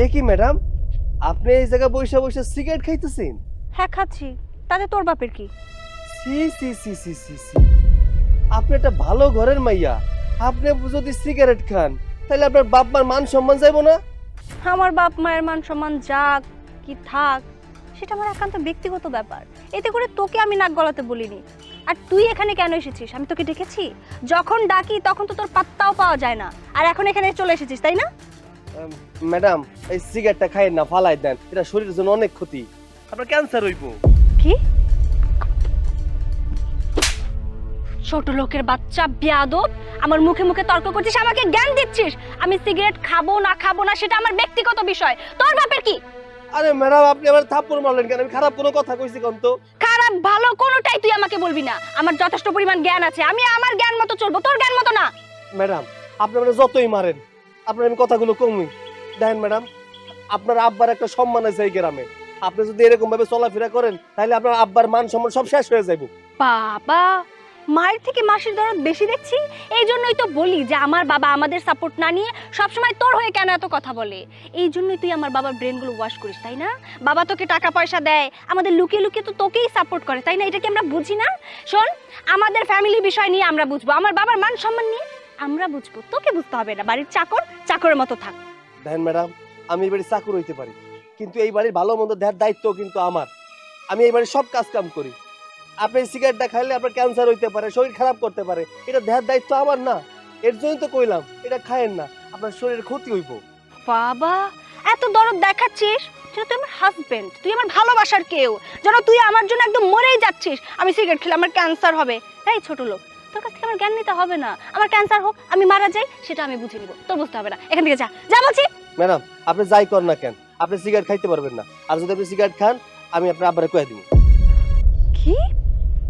এ কি ম্যাডাম, আপনি এই জায়গায় বসে বসে সিগারেট খাইতেছেন? হ্যাঁ খাচ্ছি, তাতে তোর বাপের কি? সি সি সি সি সি সি, আপনি একটা ভালো ঘরের মাইয়া, আপনি যদি সিগারেট খান তাহলে আপনার বাপ মার মান সম্মান যাইবো না? আমার বাপ মায়ের মান সম্মান যাক কি থাক সেটা আমার একান্ত ব্যক্তিগত ব্যাপার। এতে করে তোকে আমি নাক গলাতে বলিনি। আর তুই এখানে কেন এসেছিস? আমি তোকে ডেকেছি? যখন ডাকি তখন তো তোর পাত্তাও পাওয়া যায় না, আর এখন এখানে চলে এসেছিস তাই না? ম্যাডাম, এই সিগারেটটা খাইয়েন না, ফালাই দেন, এটা শরীরের জন্য অনেক ক্ষতি, আপনার ক্যান্সার হইব। কি ছোট লোকের বাচ্চা বেয়াদব, আমার মুখে মুখে তর্ক করছিস, আমাকে জ্ঞান দিচ্ছিস। আমি সিগারেট খাবো না সেটা আমার ব্যক্তিগত বিষয়, তোর বাপের কি? আরে ম্যাডাম, আপনি আমার থাপ্পড় মারলেন কেন? আমি খারাপ কোনো কথা কইছি কোন? তো খারাপ ভালো কোনোটাই তুই আমাকে বলবি না। আমার যথেষ্ট পরিমাণ জ্ঞান আছে, আমি আমার জ্ঞান মতো চলবো, তোর জ্ঞান মতো না। ম্যাডাম, আপনি মানে যতই মারেন, আপনার আমি কথাগুলো কমই। দেখেন ম্যাডাম, আপনার আব্বার একটা সম্মান আছে এই গ্রামে, আপনি যদি এরকম ভাবে চলাফেরা করেন তাহলে আপনার আব্বার মান সম্মান সব শেষ হয়ে যাইব। বাবা, মায়ের থেকে মাসির দরদ বেশি দেখছি। এই জন্যই তো বলি যে আমার বাবা আমাদের সাপোর্ট না নিয়ে সবসময় তোর হয়ে কেন এত কথা বলে। এই জন্যই তুই আমার বাবার ব্রেনগুলো ওয়াশ করিস তাই না? বাবা তোকে টাকা পয়সা দেয়, আমাদের লুকিয়ে লুকিয়ে তো তোকেই সাপোর্ট করে তাই না? এটা কি আমরা বুঝি না? শোন, আমাদের ফ্যামিলি বিষয় নিয়ে আমরা বুঝবো, আমার বাবার মান সম্মান নিয়ে আমরা বুঝবো, তোকে বুঝতে হবে না। বাড়ির চাকর চাকরের মতো থাক। দেখেন ম্যাডাম, আমি এই বাড়ির চাকর হইতে পারি, কিন্তু এই বাড়ির ভালো মন্দ দেখার দায়িত্ব কিন্তু আমার। আমি এই বাড়ির সব কাজ কাম করি। আপনি সিগারেটটা খাইলে আপনার ক্যান্সার হইতে পারে, শরীর খারাপ করতে পারে, এটা দেখার দায়িত্ব আমার না? এর জন্যই তো কইলাম এটা খায়েন না, আপনার শরীরের ক্ষতি হইব। বাবা, এত দরদ দেখাচ্ছিস? তুই আমার হাজবেন্ড, তুই আমার ভালোবাসার কেউ, যেন তুই আমার জন্য একদম মরেই যাচ্ছিস। আমি সিগারেট খেলে আমার ক্যান্সার হবে। এই ছোট লোক, তোর কাছ থেকে আমার জ্ঞান নিতে হবে না। আমার ক্যান্সার হোক, আমি মারা যাই, সেটা আমি বুঝে নিব, তোর বুঝতে হবে না। এখান থেকে যা, যা বলছি। ম্যাডাম, আপনি যাই কর না কেন, আপনি সিগারেট খাইতে পারবেন না। আর যদি আপনি সিগারেট খান, আমি আপনার আব্বারে কয়ে দিব। কি?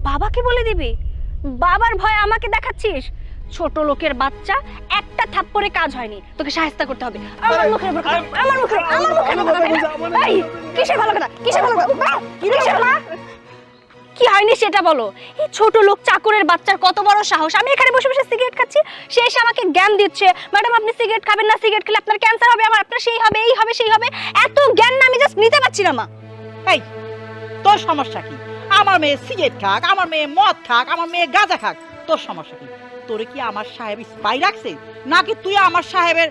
বাবাকে বলে দিবি? বাবার ভয় আমাকে দেখাচ্ছিস? ছোট লোকের বাচ্চা, একটা থাপ্পড়ে কাজ হয়নি, তোকে শায়েস্তা করতে হবে। আমার মুখের উপর কথা, আমার মুখের উপর। এই কিসের ভালো কথা, কিসের ভালো কথা, কিসের মা? কি হয়নি সেটা বলো। এই ছোট লোক চাকরের বাচ্চার কত বড় সাহস! আমি এখানে বসে বসে সিগারেট খাচ্ছি, সে এসে আমাকে জ্ঞান দিচ্ছে, ম্যাডাম আপনি সিগারেট খাবেন না, সিগারেট খেলে আপনার ক্যান্সার হবে, আমার আপনার সেই হবে, এই হবে সেই হবে। এত জ্ঞান না আমি জাস্ট নিতে পারছি না মা। এই, তোর সমস্যা কি? আমার মেয়ে সিগারেট খাক, আমার মেয়ে মদ খাক, আমার মেয়ে গাঁজা খাক, তোর সমস্যা কি? তোরে কি আমার সাহেব স্পাই রাখছে, নাকি তুই আমার সাহেবের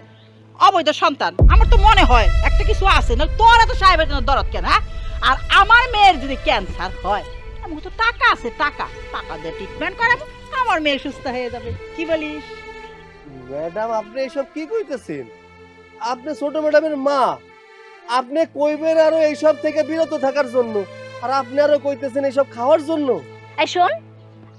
অবৈধ সন্তান? আমার তো মনে হয় একটা কিছু আছে, না তোর এত সাহেবের জন্য দরদ কেন? হ্যাঁ, আর আমার মেয়ের যদি ক্যান্সার হয়, আমার তো টাকা আছে, টাকা টাকা দিয়ে ট্রিটমেন্ট করাবো, আমার মেয়ে সুস্থ হয়ে যাবে। কি বলিস? ম্যাডাম, আপনি এসব কি কইতেছেন? আপনি ছোট ম্যাডামের মা, আপনি কইবেন আরো এইসব থেকে বিরত থাকার জন্য, আর আপনি আরো কইতেছেন এইসব খাওয়ার জন্য। এই শোন,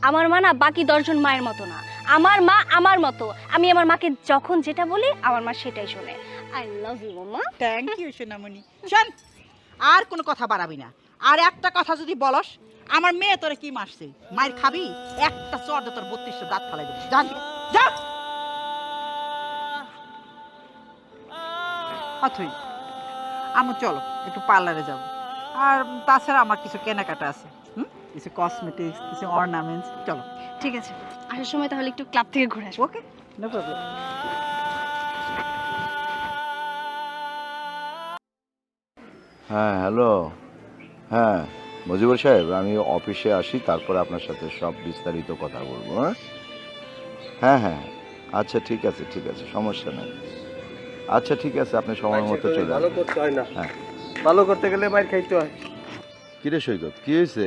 আমার মা না বাকি 10 জন মায়ের মতো না, আমার মা আমার মতো। আমি আমার মাকে যখন যেটা বলি আমার মা সেটাই শোনে। আই লাভ ইউ মামা। থ্যাংক ইউ সোনামণি। শোন, আর কোনো কথা বাড়াবি না। আর একটা কথা যদি বলস, আমার মেয়ে তোরে কি মারছে, মায়ের খাবি, একটা চর দিয়ে তোর 32টা দাঁত ফালাই দেবে। জান, যা। অথই, আমু চলো একটু পার্লারে যাব। আর তাছাড়া আমার কিছু কেনাকাটা আছে, কিছু কসমেটিক্স, কিছু অর্নামেন্টস। চলো। ঠিক আছে, আসার সময় তাহলে একটু ক্লাব থেকে ঘুরে আসবো। ওকে, নো প্রবলেম। হ্যাঁ হ্যালো। হ্যাঁ মজিবুর সাহেব, আমি অফিসে আসি, তারপরে আপনার সাথে সব বিস্তারিত কথা বলবো। হ্যাঁ হ্যাঁ হ্যাঁ, আচ্ছা ঠিক আছে ঠিক আছে, সমস্যা নেই। আচ্ছা ঠিক আছে, আপনি সময় মতো চলে ভালো আসবেন। করতে হয় না, হ্যাঁ। ভালো করতে গেলে মাইর খাইতে হয়। কিরে সৈকত, কি হয়েছে?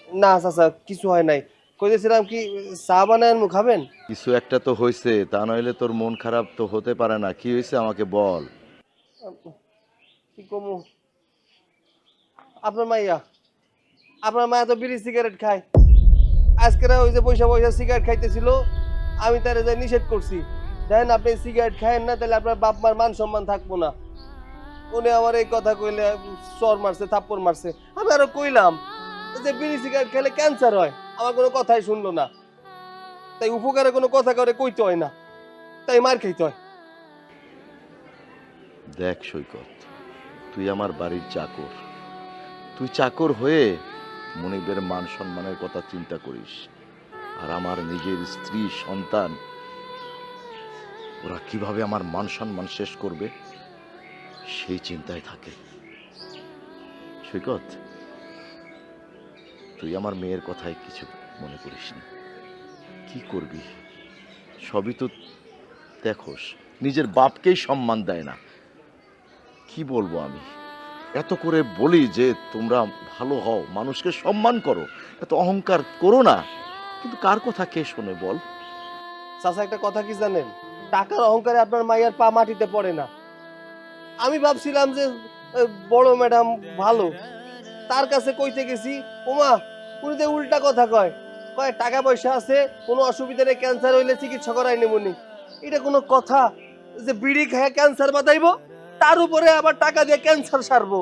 না চাচা, কিছু হয় নাই। কইতেছিলাম কি, চা বানায় মুখ খাবেন? কিছু একটা তো হয়েছে, তা নইলে তোর মন খারাপ তো হতে পারে না। কি হয়েছে আমাকে বল। কি কমু, আপনার মাইয়া, আপনার মায়া তো বিড়ি সিগারেট খায়। আজকে ওই যে পয়সা পয়সা সিগারেট খাইতেছিল, আমি তারে যাই নিষেধ করছি, দেখেন আপনি সিগারেট খায়েন না, তাহলে আপনার বাপ মার মান সম্মান থাকবো না। উনি আমার এই কথা কইলে চর মারছে, থাপ্পড় মারছে। আমি আরো কইলাম যে বিড়ি সিগারেট খেলে ক্যান্সার হয়, আমার কোনো কথাই শুনলো না। তাই উপকারে কোনো কথা করে কইতে হয় না, তাই মার খাইতে হয়। দেখ সৈকত, তুই আমার বাড়ির চাকর, তুই চাকর হয়ে মনিবের মান সম্মানের কথা চিন্তা করিস, আর আমার নিজের স্ত্রী সন্তান ওরা কিভাবে আমার মান সম্মান শেষ করবে সেই চিন্তায় থাকে। সৈকত, তুই আমার মেয়ের কথায় কিছু মনে করিস না। কি করবি, সবই তো দেখোস, নিজের বাপকেই সম্মান দেয় না। কি বলবো আমি, এত করে বলি যে তোমরা ভালো হও, মানুষকে সম্মান করো, এত অহংকার করো না, কিন্তু কার কথা কে শোনে বল? চাচা একটা কথা কি জানেন, টাকার অহংকারে আপনার মাইয়ার পা মাটিতে পড়ে না। আমি ভাবছিলাম যে বড় ম্যাডাম ভালো, তার কাছে কইতে গেছি, ওমা উনি তো উল্টা কথা কয়, কয় টাকা পয়সা আছে, কোনো অসুবিধা নেই, ক্যান্সার হইলে চিকিৎসা করাই নেবনি। এটা কোনো কথা যে বিড়ি খেয়ে ক্যান্সার বাঁধাইবো, তার উপরে আবার টাকা দিয়ে ক্যান্সার সারবো?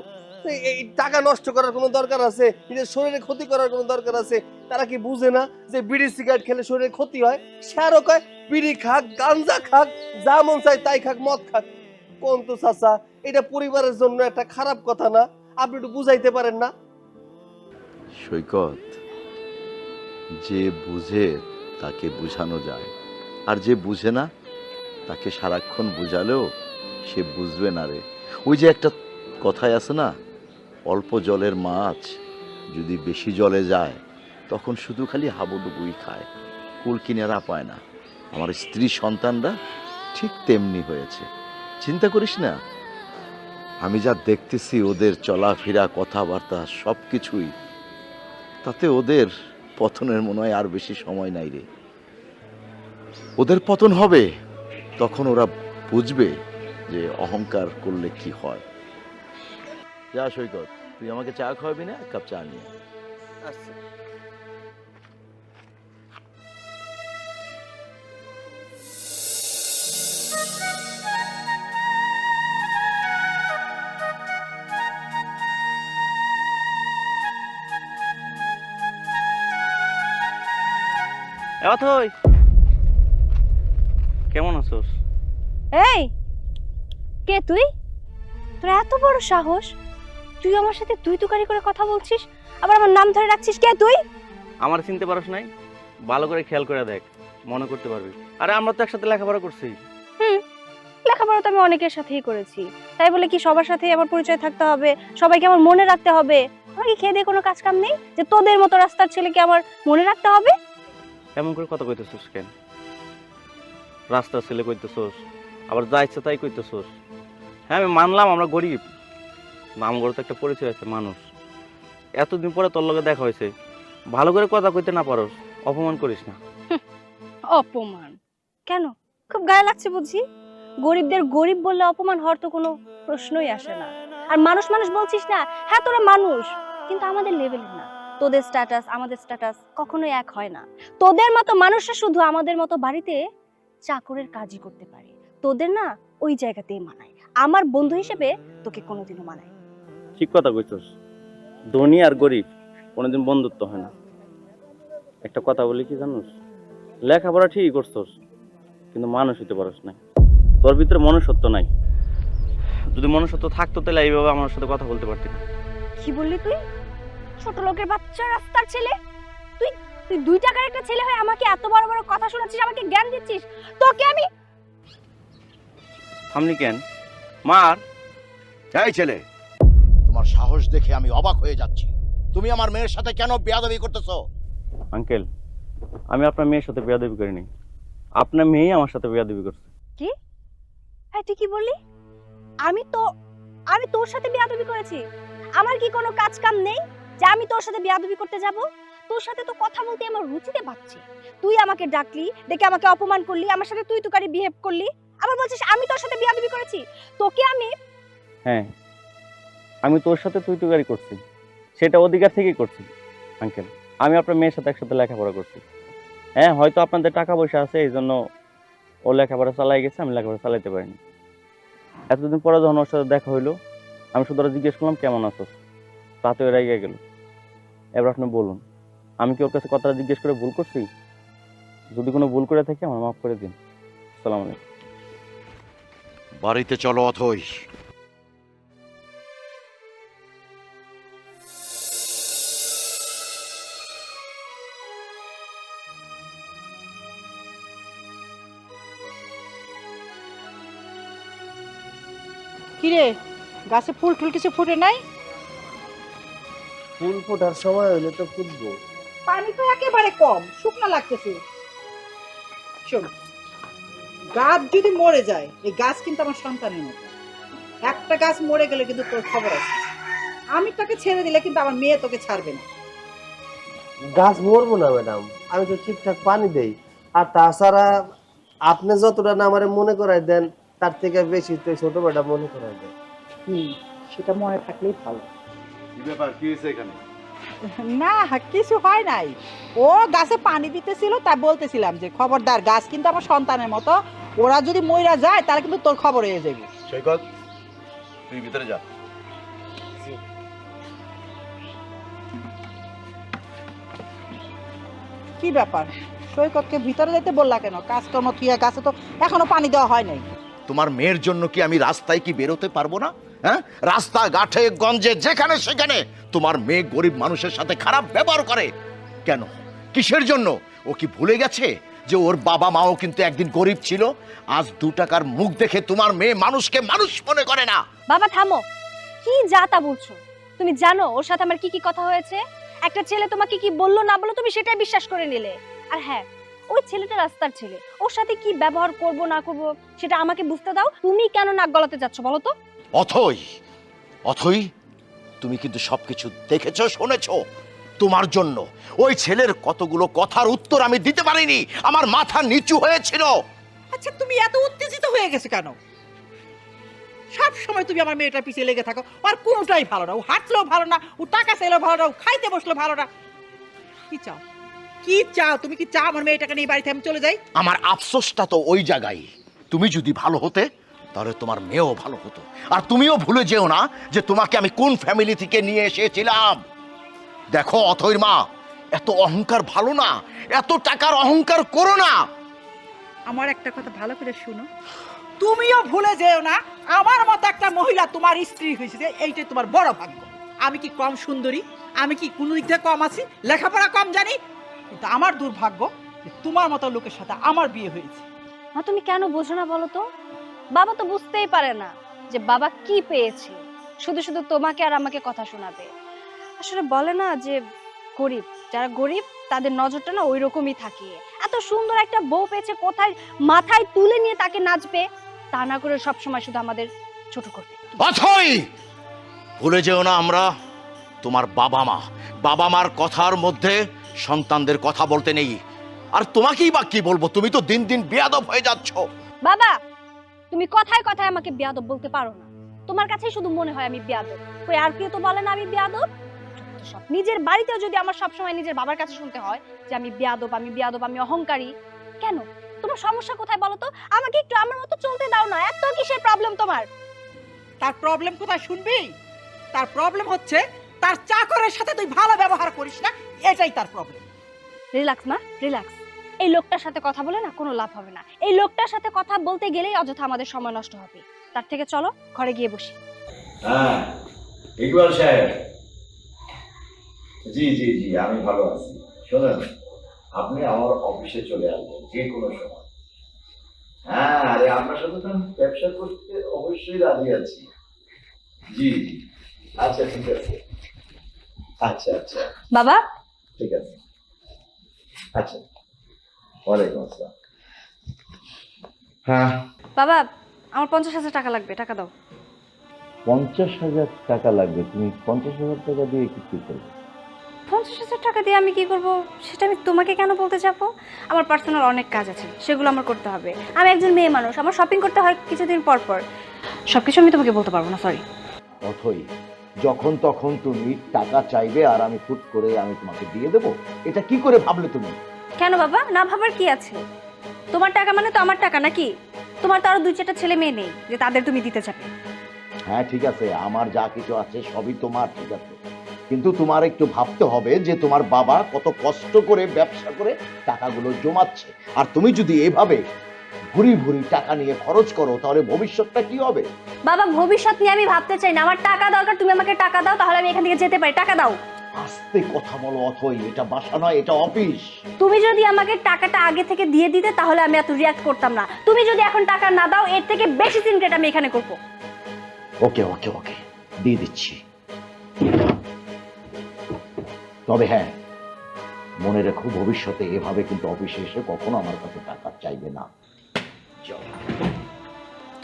এই টাকা নষ্ট করার কোনো দরকার আছে? নিজের শরীরে ক্ষতি করার কোনো দরকার আছে? তারা কি বুঝে না যে বিড়ি সিগারেট খেলে শরীরে ক্ষতি হয়? সে আরো কয় বিড়ি খাক, গাঞ্জা খাক, যা মন চায় তাই খাক, মদ খাক। কোন তো চাচা, এটা পরিবারের জন্য একটা খারাপ কথা না? আপনি একটু বুঝাইতে পারেন না? সৈকত, যে বুঝে তাকে বুঝানো যায়, আর যে বুঝে না তাকে সারাক্ষণ বুঝালেও সে বুঝবে না রে। ওই যে একটা কথাই আছে না, অল্প জলের মাছ যদি বেশি জলে যায় তখন শুধু খালি হাবুডুবুই খায়, কুল কিনারা পায় না। আমার স্ত্রী সন্তানরা ঠিক তেমনি হয়েছে। চিন্তা করিস না, আমি যা দেখতেছি ওদের চলাফেরা, কথাবার্তা সব কিছুই, তাতে ওদের পতনের মনে হয় আর বেশি সময় নাই রে। ওদের পতন হবে, তখন ওরা বুঝবে যে অহংকার করলে কি হয়। যা সৈকত, তুই আমাকে চা খাওয়াবি না? এক কাপ চা নিয়ে। আচ্ছা। অথই, কেমন আছোস? এই কে তুই? তোর এত বড় সাহস, তুই আমার সাথে তুই তুকারি করে কথা বলছিস, আবার আমার নাম ধরে রাখছিস? কে তুই? আমার চিনতে পারস নাই? ভালো করে খেয়াল করে দেখ, মনে করতে পারবি। আরে আমরা তো একসাথে লেখাপড়া করছি। লেখাপড়া তো আমি অনেকের সাথেই করেছি, তাই বলে কি সবার সাথেই আমার পরিচয় থাকতে হবে, সবাইকে আমার মনে রাখতে হবে? আমার কি খেয়ে দিয়ে কোনো কাজ কাম নেই যে তোদের মতো রাস্তার ছেলেকে আমার মনে রাখতে হবে? এমন করে কথা কইতেছোস কেন? রাস্তার ছেলে কইতেছোস, আবার যা ইচ্ছা তাই কইতেছোস। হ্যাঁ আমি মানলাম আমরা গরিব, নাম গড়ে তো একটা পরিচয় আছে মানুষ। এতদিন পরে তোর লগে দেখা হয়েছে, ভালো করে কথা কইতে না পারোস, অপমান করিস না। অপমান কেন? খুব গায়ে লাগছে বুঝি? গরিবদের গরিব বললে অপমান হওয়ার তো কোনো প্রশ্নই আসে না। আর মানুষ মানুষ বলছিস না, হ্যাঁ তোরা মানুষ, কিন্তু আমাদের লেভেলের না। তোদের স্ট্যাটাস আমাদের স্ট্যাটাস কখনোই এক হয় না। তোদের মতো মানুষরা শুধু আমাদের মতো বাড়িতে চাকরের কাজই করতে পারে, তোদের না ওই জায়গাতেই মানায়। আমার বন্ধু হিসেবে তোকে কোনোদিনও মানায়। ঠিক কথা কইছস, ধনী আর গরিব কোনোদিন বন্ধুত্ব হয় না। একটা কথা বলি কি জানোস, লেখাপড়া ঠিকই করছস কিন্তু মানুষ হইতে পারস নাই, তোর ভিতরে মনুষ্যত্ব নাই। যদি মনুষ্যত্ব থাকতো তাহলে এইভাবে আমার সাথে কথা বলতে পারতি না। কি বললি তুই? ছোট লোকের বাচ্চা, রাস্তার ছেলে? তুই তুই 2 টাকার একটা ছেলে হয়ে আমাকে এত বড় বড় কথা শোনাচ্ছিস, আমাকে জ্ঞান দিচ্ছিস? তোকে আমি থামলি কেন? মার। এই ছেলে, তোমার সাহস দেখে আমি অবাক হয়ে যাচ্ছি। তুমি আমার মেয়ের সাথে কেন বেয়াদবি করতেছো? আঙ্কেল, আমি আপনার মেয়ের সাথে বেয়াদবি করিনি, আপনার মেয়েই আমার সাথে বেয়াদবি করছে। কি? হ্যাঁ তুই কি বললি? আমি তোর সাথে বিয়াদবি করেছি? আমার কি কোনো কাজ কাম নেই যে আমি তোর সাথে বিয়াদবি করতে যাব? তোর সাথে তো কথা বলতে আমার রুচিতে পাচ্ছে। তুই আমাকে ডাকলি, ডেকে আমাকে অপমান করলি, আমার সাথে তুই তুকারি বিহেভ করলি, আবার বলছিস আমি তোর সাথে বিয়াদবি করেছি? তোকে আমি হ্যাঁ, আমি তোর সাথে তুই তুকারি করছি, সেটা অধিকার থেকেই করছি। আঙ্কেল, আমি আপনার মেয়ের সাথে একসাথে লেখাপড়া করছি। হ্যাঁ, হয়তো আপনাদের টাকা পয়সা আছে, এই জন্য ও লেখাপড়া চালাই গেছে, আমি লেখাপড়া চালাইতে পারিনি। এতদিন পরে যখন ওর সাথে দেখা হইলো, আমি শুধু ওরা জিজ্ঞেস করলাম কেমন আছো, তাতে ওরা এগিয়ে গেল। এবার আপনি বলুন, আমি কি ওর কাছে কথাটা জিজ্ঞেস করে ভুল করছি? যদি কোনো ভুল করে থাকি আমার মাফ করে দিন। আসসালামু আলাইকুম। বাড়িতে চলো অথই। কিরে গাছে ফুল টুল কিছু ফুটে নাই? ফুল ফোটার সময় হইলে তো ফুটবো। পানি তো একেবারে কম, শুকনো লাগতেছে। শোন, গাছ যদি মরে যায়, এই গাছ কিন্তু আমার সন্তানের মতো। একটা গাছ মরে গেলে কিন্তু তোর খবর আছে। আমি তোকে ছেড়ে দিলে কিন্তু আমার মেয়ে তোকে ছাড়বে না। গাছ মরবো না ম্যাডাম, আমি তো ঠিকঠাক পানি দেই। আর তাছাড়া আপনি যতটা না আমারে মনে করাই দেন তার থেকে বেশি তো ছোট ম্যাডাম মনে করাই দেন। সেটা মনে থাকলেই ভালো। কি ব্যাপার, কি হয়েছে এখানে? না, কিছু হয় নাই। ও গাছে পানি দিতেছিল, তা বলতেছিলাম যে খবরদার, গাছ কিন্তু আমার সন্তানের মতো। ওরা যদি মইরা যায় তাহলে কিন্তু তোর খবর হয়ে যাবে। সৈকত, তুই ভিতরে যা। কি ব্যাপার, সৈকতকে ভিতরে যেতে বললা কেন? কাজকর্ম থুইয়া গাছে তো এখনো পানি দেওয়া হয় নাই। তোমার মেয়ের জন্য কি আমি রাস্তায় কি বেরোতে পারবো না? হ্যাঁ, রাস্তা ঘাটে গঞ্জে যেখানে সেখানে তোমার মেয়ে গরিব মানুষের সাথে খারাপ ব্যবহার করে কেন? কিসের জন্য? ও কি ভুলে গেছে যে ওর বাবা মাও কিন্তু একদিন গরিব ছিল? আজ 2 টাকার মুখ দেখে তোমার মেয়ে মানুষকে মানুষ মনে করে না। বাবা থামো, কি যা তা বলছো? তুমি জানো ওর সাথে আমার কি কি কথা হয়েছে? একটা ছেলে তোমাকে কি বললো না বললো তুমি সেটাই বিশ্বাস করে নিলে। আর হ্যাঁ, ওই ছেলেটা রাস্তার ছেলে, ওর সাথে কি ব্যবহার করব না করব সেটা আমাকে বুঝতে দাও। তুমি কেন নাক গলাতে যাচ্ছ বলো তো? অথই, অথই, তুমি কিন্তু সবকিছু দেখেছো, শুনেছো। তোমার জন্য ওই ছেলের কতগুলো কথার উত্তর আমি দিতে পারিনি, আমার মাথা নিচু হয়েছিল। আচ্ছা, তুমি এত উত্তেজিত হয়ে গেছে কেন? সব সময় তুমি আমার মেয়েটার পিছিয়ে লেগে থাকো। আর কোনোটাই ভালো না। ও হাঁটলেও ভালো না, ও টাকা চাইলেও ভালো না, ও খাইতে বসলেও ভালো না। কি চাও? কি চাও? তুমি কি চাও আমার মেয়েটাকে নিয়ে বাড়িতে আমি চলে যাই? আমার আফসোসটা তো ওই জায়গায়। তুমি যদি ভালো হতে তাহলে তোমার মেয়েও ভালো হতো। আর তুমিও ভুলে যেও না যে তোমাকে আমি কোন ফ্যামিলি থেকে নিয়ে এসেছিলাম। দেখো অথৈর মা, এত অহংকার ভালো না, এত টাকার অহংকার করো না। আমার একটা কথা ভালো করে শুনো, তুমিও ভুলে যেও না আমার মতো একটা মহিলা তোমার স্ত্রী হয়েছে, এইটাই তোমার বড় ভাগ্য। আমি কি কম সুন্দরী? আমি কি কোনো দিক থেকে কম আছি? লেখাপড়া কম জানি? কিন্তু আমার দুর্ভাগ্য যে তোমার মতো লোকের সাথে আমার বিয়ে হয়েছে। মা তুমি কেন বোঝো না বলো তো? বাবা তো বুঝতেই পারে না যে বাবা কি পেয়েছে, শুধু শুধু তোমাকে আর আমাকে কথা শোনাবে। আসলে বলে না যে গরিব, যারা গরিব তাদের নজরটা না ওই রকমই থাকে। এত সুন্দর একটা বউ পেয়েছে, কোথায় মাথায় তুলে নিয়ে তাকে নাচবে, তা না করে সবসময় শুধু আমাদের ছোট করবে। অথৈ, ভুলে যেও না আমরা তোমার বাবা মা। বাবা মার কথার মধ্যে সন্তানদের কথা বলতে নেই। আর তোমাকেই বা কি বলবো, তুমি তো দিন দিন বেয়াদব হয়ে যাচ্ছ। বাবা তুমি কথায় কথায় আমাকে বেয়াদব বলতে পারো না। তোমার কাছেই শুধু মনে হয় আমি বেয়াদব, কই আর কেউ তো বলে না আমি বেয়াদব। সব নিজের বাড়িতেও যদি আমার সবসময় নিজের বাবার কাছে শুনতে হয় যে আমি বেয়াদব, আমি বেয়াদব, আমি অহংকারী, কেন? তোমার সমস্যা কোথায় বলো তো? আমাকে একটু আমার মতো চলতে দাও না। এত কিসের প্রবলেম তোমার? তার প্রবলেম কোথায় শুনবি? তার প্রবলেম হচ্ছে তার চাকরের সাথে তুই ভালো ব্যবহার করিস না, এটাই তার প্রবলেম। রিল্যাক্স মা, রিল্যাক্স। এই লোকটার সাথে কথা বলে না কোনো লাভ হবে না। এই লোকটার সাথে কথা বলতে গেলেই অযথা আমাদের সময় নষ্ট হবে। তার থেকে চলো ঘরে গিয়ে বসি। হ্যাঁ, ইকবাল সাহেব। জি জি জি, আমি ভালো আছি। শোনেন, আপনি আমার অফিসে চলে আসবেন যে কোনো সময়। হ্যাঁ, আরে আপনার সাথে তো আমি ব্যবসা করতে অবশ্যই রাজি আছি। জি জি, আচ্ছা ঠিক আছে। আচ্ছা আচ্ছা বাবা ঠিক আছে। আচ্ছা, ওয়ালাইকুম আসসালাম। হ্যাঁ, বাবা আমার 50,000 টাকা লাগবে, টাকা দাও। 50,000 টাকা লাগবে? তুমি 50,000 টাকা দিয়ে কি করবে? 50,000 টাকা দিয়ে আমি কি করব সেটা আমি তোমাকে কেন বলতে যাবো? আমার পার্সোনাল অনেক কাজ আছে, সেগুলো আমার করতে হবে। আমি একজন মেয়ে মানুষ, আমার শপিং করতে হয় কিছুদিন পর পর। সবকিছু আমি তোমাকে বলতে পারবো না, সরি। অথই, যখন তখন তুমি টাকা চাইবে আর আমি ফুট করে আমি তোমাকে দিয়ে দেবো, এটা কি করে ভাবলে তুমি? কেন বাবা, না ভাবার কি আছে? তোমার টাকা মানে তো আমার টাকা নাকি? তোমার তো আরো 2-4টা ছেলে মেয়ে নেই যে তাদের তুমি দিতে যাবে? হ্যাঁ ঠিক আছে, আমার যা কিছু আছে সবই তোমার, ঠিক আছে, কিন্তু তোমার একটু ভাবতে হবে যে তোমার বাবা কত কষ্ট করে ব্যবসা করে টাকাগুলো জমাচ্ছে। আর তুমি যদি এভাবে ভুরি ভুরি টাকা নিয়ে খরচ করো তাহলে ভবিষ্যৎটা কি হবে? বাবা ভবিষ্যৎ নিয়ে আমি ভাবতে চাই না, আমার টাকা দরকার। তুমি আমাকে টাকা দাও, তাহলে আমি এখান থেকে যেতে পারি। টাকা দাও। আস্তে কথা বলো অথই, এটা বাসা নয়, এটা অফিস। তুমি যদি আমাকে টাকাটা আগে থেকে দিয়ে দিতে তাহলে আমি এত রিয়াক্ট করতাম না। তুমি যদি এখন টাকা না দাও, এর থেকে বেশি সিনক্রেট আমি এখানে করবো। ওকে ওকে ওকে দিয়ে দিচ্ছি। তবে হ্যাঁ, মনে রেখো ভবিষ্যতে এভাবে কিন্তু অফিসে এসে কখনো আমার কাছে টাকা চাইবে না। চল।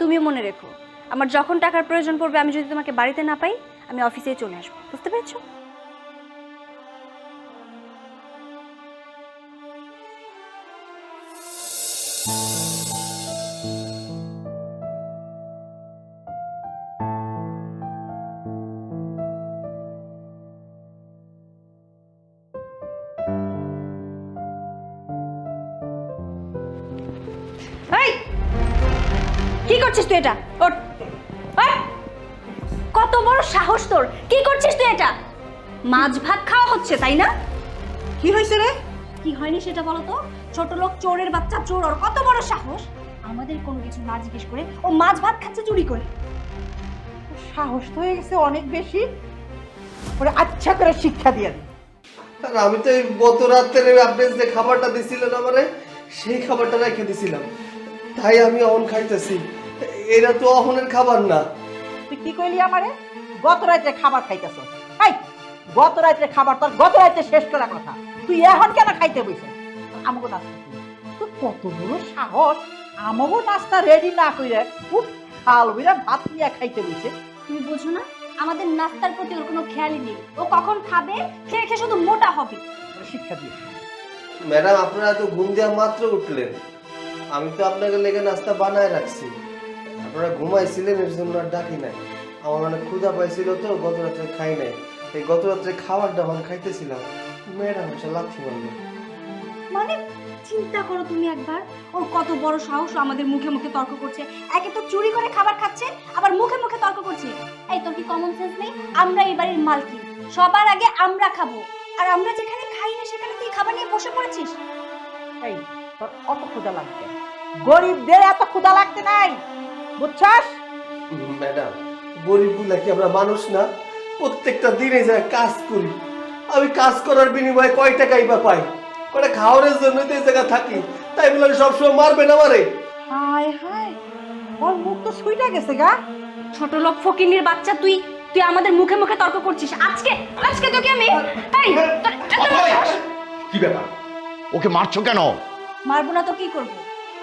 তুমিও মনে রেখো, আমার যখন টাকার প্রয়োজন পড়বে, আমি যদি তোমাকে বাড়িতে না পাই, আমি অফিসেই চলে আসবো। বুঝতে পেরেছো? এই, কি করছিস তুই এটা? ওঠ, ওঠ। কত বড় সাহস তোর! কি করছিস তুই এটা? মাছ ভাত খাওয়া হচ্ছে, তাই না? কি হয়েছে রে? কি হয়নি সেটা বলো তো। ছোট লোক, চোরের বাচ্চা চোর, ওর কত বড় সাহস! আমাদের কোনো কিছু না জিজ্ঞেস করে ও মাছ ভাত খাচ্ছে চুরি করে। সাহস তো হয়ে গেছে অনেক বেশি। ওরে আচ্ছা করে শিক্ষা দিয়ে দে। আর আমি তো এই গত রাত্রে আপনি যে খাবারটা দিছিলেন আমারে, সেই খাবারটা রেখে দিছিলাম, তাই আমি অহন খাইতেছি। এটা তো অহনের খাবার না। তুই কি কইলি আমারে? গত রাতে খাবার খাইতেছ? এই, গত রাতে খাবার তোর গত রাতে শেষ করা কথা, তুই এখন কেন খাইতে বইছিস? আমাগো নাস্তা তুই কত বড় সাহস! আমাগো নাস্তা রেডি না কইরে খুব খাল বিরা ভাত নিয়ে খাইতে বইছে। তুমি বুঝো না, আমাদের নাস্তার প্রতি ওর কোনো খেয়ালই নেই। ও কখন খাবে, খেয়ে খেয়ে শুধু মোটা হবে। শিক্ষা দিয়ে ম্যাডাম, আপনারা তো ঘুম দেওয়া মাত্র উঠলেন, আমি তো আপনাকে লেগে নাস্তা বানায় রাখছি। আপনারা ঘুমাইছিলেন, এর জন্য আর ডাকি নাই। আমার অনেক ক্ষুধা পাইছিল তো, গত রাত্রে খাই নাই। এই গত রাত্রে খাবারটা আমি খাইতেছিলাম, ম্যাডাম এসে লাথি মারলো। মানে চিন্তা করো তুমি একবার, ওর কত বড় সাহস ও আমাদের মুখে মুখে তর্ক করছে। একে তো চুরি করে খাবার খাচ্ছে, আবার মুখে মুখে তর্ক করছে। এই তোর কি কমন সেন্স নেই? আমরা এই বাড়ির মালকিন, সবার আগে আমরা খাবো। আর আমরা যেখানে খাই না সেখানে তুই খাবার নিয়ে বসে পড়েছিস। এই তোর অত ক্ষুধা লাগবে, গরিবদের এত ক্ষুধা লাগতে নাই, বুঝছস? ম্যাডাম, গরিবগুলা কি আমরা মানুষ না? প্রত্যেকটা দিনে যা কাজ করি, আমি কাজ করার বিনিময়ে কয় টাকাই বা পাই? কয়টা খাওয়ানোর জন্য তো এই জায়গা থাকি, তাই বলে সবসময় মারবেন আমারে? হায় হায়, ওর মুখ তো ছুইটা গেছে গা। ছোট লোক ফকিনীর বাচ্চা, তুই তুই আমাদের মুখে মুখে তর্ক করছিস। আজকে আজকে তোকে আমি এই কি ব্যাপার? ওকে মারছো কেন? মারবো না তো কি করব?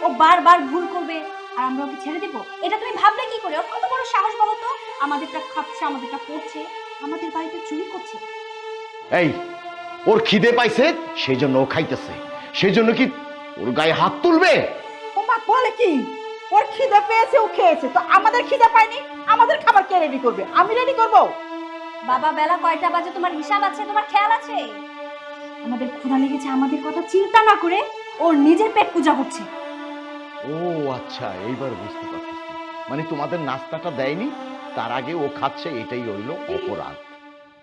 ও বারবার ভুল করবে আর আমরা ওকে ছেড়ে দেব? এটা তুমি ভাবলে কি করে? ওর কত বড় সাহস বলো তো! আমাদেরটা খাচ্ছে, আমাদেরটা পড়ছে, আমাদের বাড়িতে চুরি করছে। এই, ওর খিদে পাইছে সেই জন্য ও খাইতেছে, সেই জন্য কি ওর গায়ে হাত তুলবে? ও মা বলে কি? ওর খিদে পেয়েছে, ও খেয়েছে, তো আমাদের খিদে পায়নি, আমাদের খাবার কে রেডি করবে? আমি রেডি করব? বাবা, বেলা কয়টা বাজে তোমার হিসাব আছে? তোমার খেয়াল আছে? আমাদের ক্ষুধা লেগেছে, আমাদের কথা চিন্তা না করে ওর নিজের পেট পূজা করছে। ও আচ্ছা, এইবার বুঝতে পারতেছি। মানে তোমাদের নাস্তাটা দেয়নি, তার আগে ও খাচ্ছে, এটাই হইল অপরাধ।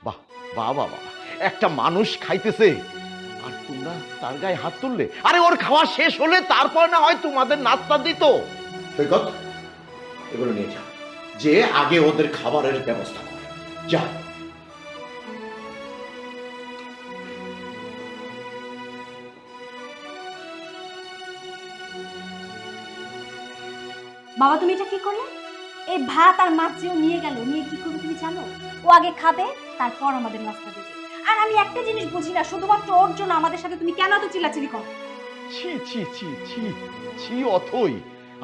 বাহ বাহ বাহ বাহ, একটা মানুষ খাইতেছে আর তোমরা তার গায়ে হাত তুললে? আরে ওর খাওয়া শেষ হলে তারপর না হয় তোমাদের নাস্তা দিত। সৈকত, এগুলো নিয়ে যা, যে আগে ওদের খাবারের ব্যবস্থা কর। যা। বাবা, তুমি এটা কি করলে? এই ভাত আর মাছ যে ও নিয়ে গেল, নিয়ে কি করবে তুমি জানো? ও আগে খাবে, তারপর আমাদের নাস্তা দেবে। আর আমি একটা জিনিস বুঝি না, শুধুমাত্র ওর জন্য আমাদের সাথে তুমি কেন এত চিল্লাচিল্লি করো? ছি ছি ছি ছি ছি, অথই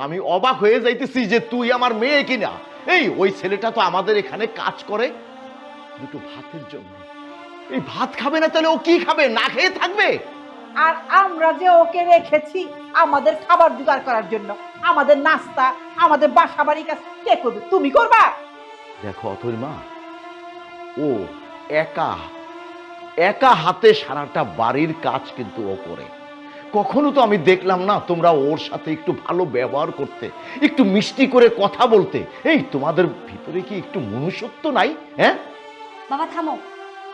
আমি অবাক হয়ে যাইতেছি যে তুই আমার মেয়ে কিনা। এই ওই ছেলেটা তো আমাদের এখানে কাজ করে দুটো ভাতের জন্য। এই ভাত খাবে না তাহলে ও কি খাবে? না খেয়ে থাকবে? আর আমরা যে ওকে রেখেছি আমাদের খাবার জোগাড় করার জন্য, আমাদের নাস্তা, আমাদের বাসা বাড়ির কাজ কে করবে? তুমি করবা? দেখো অথই মা, ও একা একা হাতে সারাটা বাড়ির কাজ কিন্তু ও করে। কখনো তো আমি দেখলাম না তোমরা ওর সাথে একটু ভালো ব্যবহার করতে, একটু মিষ্টি করে কথা বলতে। এই তোমাদের ভিতরে কি একটু মনুষ্যত্ব নাই? হ্যাঁ বাবা থামো,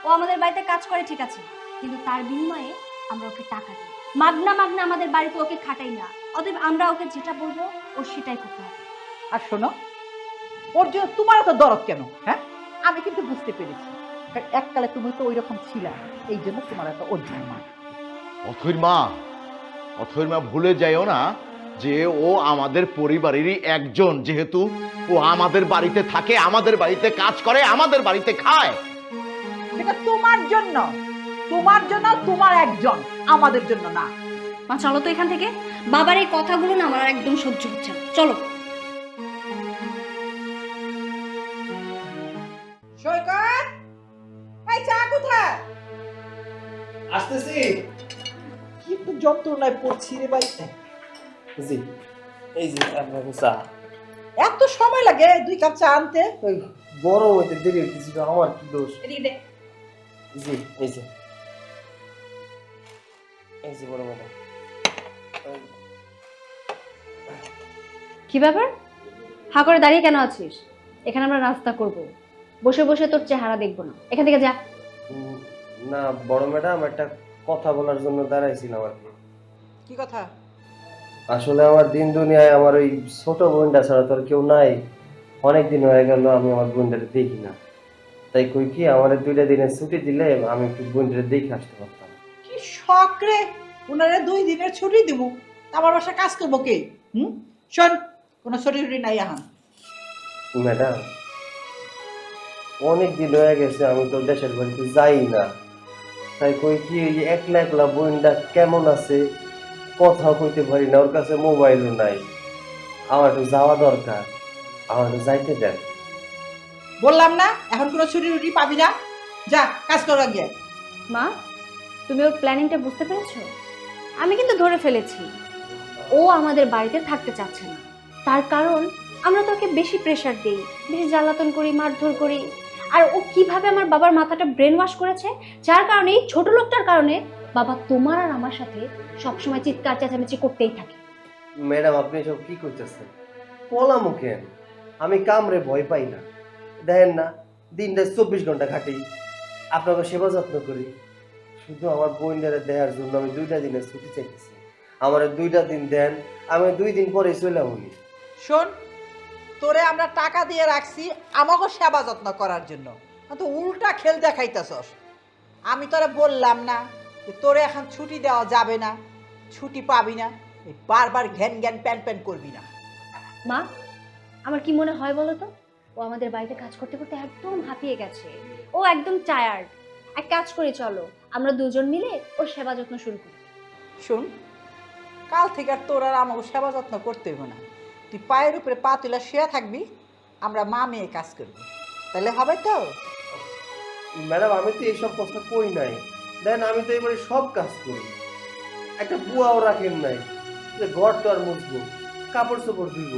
ও আমাদের বাড়িতে কাজ করে ঠিক আছে, কিন্তু তার বিনিময়ে আমরা ওকে টাকা দিই। মাগনা মাগনা আমাদের বাড়িতে ওকে খাটাই না। অতএব আমরা ওকে যেটা বলবো ও সেটাই করতে হবে। আর শোনো, ওর জন্য তোমার তো দরদ কেন? হ্যাঁ, আমি কিন্তু বুঝতে পেরেছি, এককালে তুমি তো ওই রকম ছিলা, এই জন্য তোমার এত অর্জুন মা। অথইর মা, অথইর মা ভুলে যাইও না যে ও আমাদের পরিবারেরই একজন, যেহেতু ও আমাদের বাড়িতে থাকে, আমাদের বাড়িতে কাজ করে, আমাদের বাড়িতে খায়। সেটা তোমার জন্য, তোমার একজন, আমাদের জন্য না। মা চলো তো এখান থেকে, বাবার এই কথাগুলো না আমার আর একদম সহ্য হচ্ছে না, চলো। সৈকত, এই চা কোথায়? আসতেছি। কি তো যন্ত্রণায় পড়ছি রে বাড়িতে। জি, এই যে আপনার চা। এত সময় লাগে 2 কাপ চা আনতে? ওই গরম হইতে দেরি হইতেছিল, আমার কি দোষ? এদিকে দে। জি, এই যে বড় ম্যাডাম। কি ব্যাপার, হা করে দাঁড়িয়ে কেন আছিস? এখানে আমরা নাস্তা করব, বসে বসে তোর চেহারা দেখবো না, এখান থেকে যা। না বড় ম্যাডাম, একটা কথা বলার জন্য দাঁড়াইছিলাম আর কি। কি কথা? আসলে আমার দিন দুনিয়ায় আমার ওই ছোট বোনটা ছাড়া তো আর কেউ নাই। অনেক দিন হয়ে গেল আমি আমার বোনটাকে দেখি না, তাই কই কি আমার 2টা দিনের ছুটি দিলে আমি একটু বোনটাকে দেখে আসতে পারতাম। কি শখ রে, উনারে 2 দিনের ছুটি দিব, আমার বাসায় কাজ করবো কে? শোন, কোনো ছুটি নাই এখন। ম্যাডাম, অনেক দিন হয়ে গেছে আমি তো দেশের বাড়িতে যাই না, তাই কই কি এই যে একলা একলা বোনটা কেমন আছে কথা কইতে পারি না, ওর কাছে মোবাইলও নাই। আমার একটু যাওয়া দরকার, আমার একটু যাইতে দেন। বললাম না এখন কোনো ছুটি পাবি না, যা কাজ করা গিয়ে। মা, তুমি ওর প্ল্যানিংটা বুঝতে পেরেছো? আমি কিন্তু ধরে ফেলেছি, ও আমাদের বাড়িতে থাকতে চাচ্ছে না। তার কারণ আমরা তো ওকে বেশি প্রেশার দিই, বেশি জ্বালাতন করি, মারধর করি। আর ও কিভাবে আমার বাবার মাথাটা ব্রেন ওয়াশ করেছে, যার কারণে এই ছোট লোকটার কারণে বাবা তোমার আর আমার সাথে সবসময় চিৎকার চেঁচামেচি করতেই থাকে। ম্যাডাম, আপনি সব কি করতেছেন? পলা মুখেন, আমি কামরে ভয় পাই না। দেখেন না, দিনটা 24 ঘন্টা খাটি, আপনাকে সেবা যত্ন করি। শুধু আমার বোনটারে দেওয়ার জন্য আমি 2টা দিনের ছুটি চাইতেছি। আমার 2টা দিন দেন, আমি 2 দিন পরে চলে বলি। শোন, তোরে আমরা টাকা দিয়ে রাখছি আমাকে সেবা যত্ন করার জন্য, তো উল্টা খেল দেখাইতেছস। আমি তোরে বললাম না যে তোরে এখন ছুটি দেওয়া যাবে না, ছুটি পাবি না, এই বারবার ঘ্যান ঘ্যান প্যান প্যান করবি না। মা, আমার কি মনে হয় বলো তো, ও আমাদের বাড়িতে কাজ করতে করতে একদম হাঁপিয়ে গেছে, ও একদম টায়ার্ড। এক কাজ করি, চলো আমরা দুজন মিলে ওর সেবা যত্ন শুরু করি। শোন, কাল থেকে আর তোর আর আমাকে সেবা যত্ন করতে হবে না, তুই পায়ের উপরে পা তুলে শুয়ে থাকবি, আমরা মা মেয়ে কাজ করবি, তাহলে হবে তো? ম্যাডাম, আমি তো এইসব কথা কই নাই। দেন আমি তো এবারে সব কাজ করি, একটা বুয়াও রাখেন নাই যে ঘরটা আর মুছবো, কাপড় চোপড় ধুইব,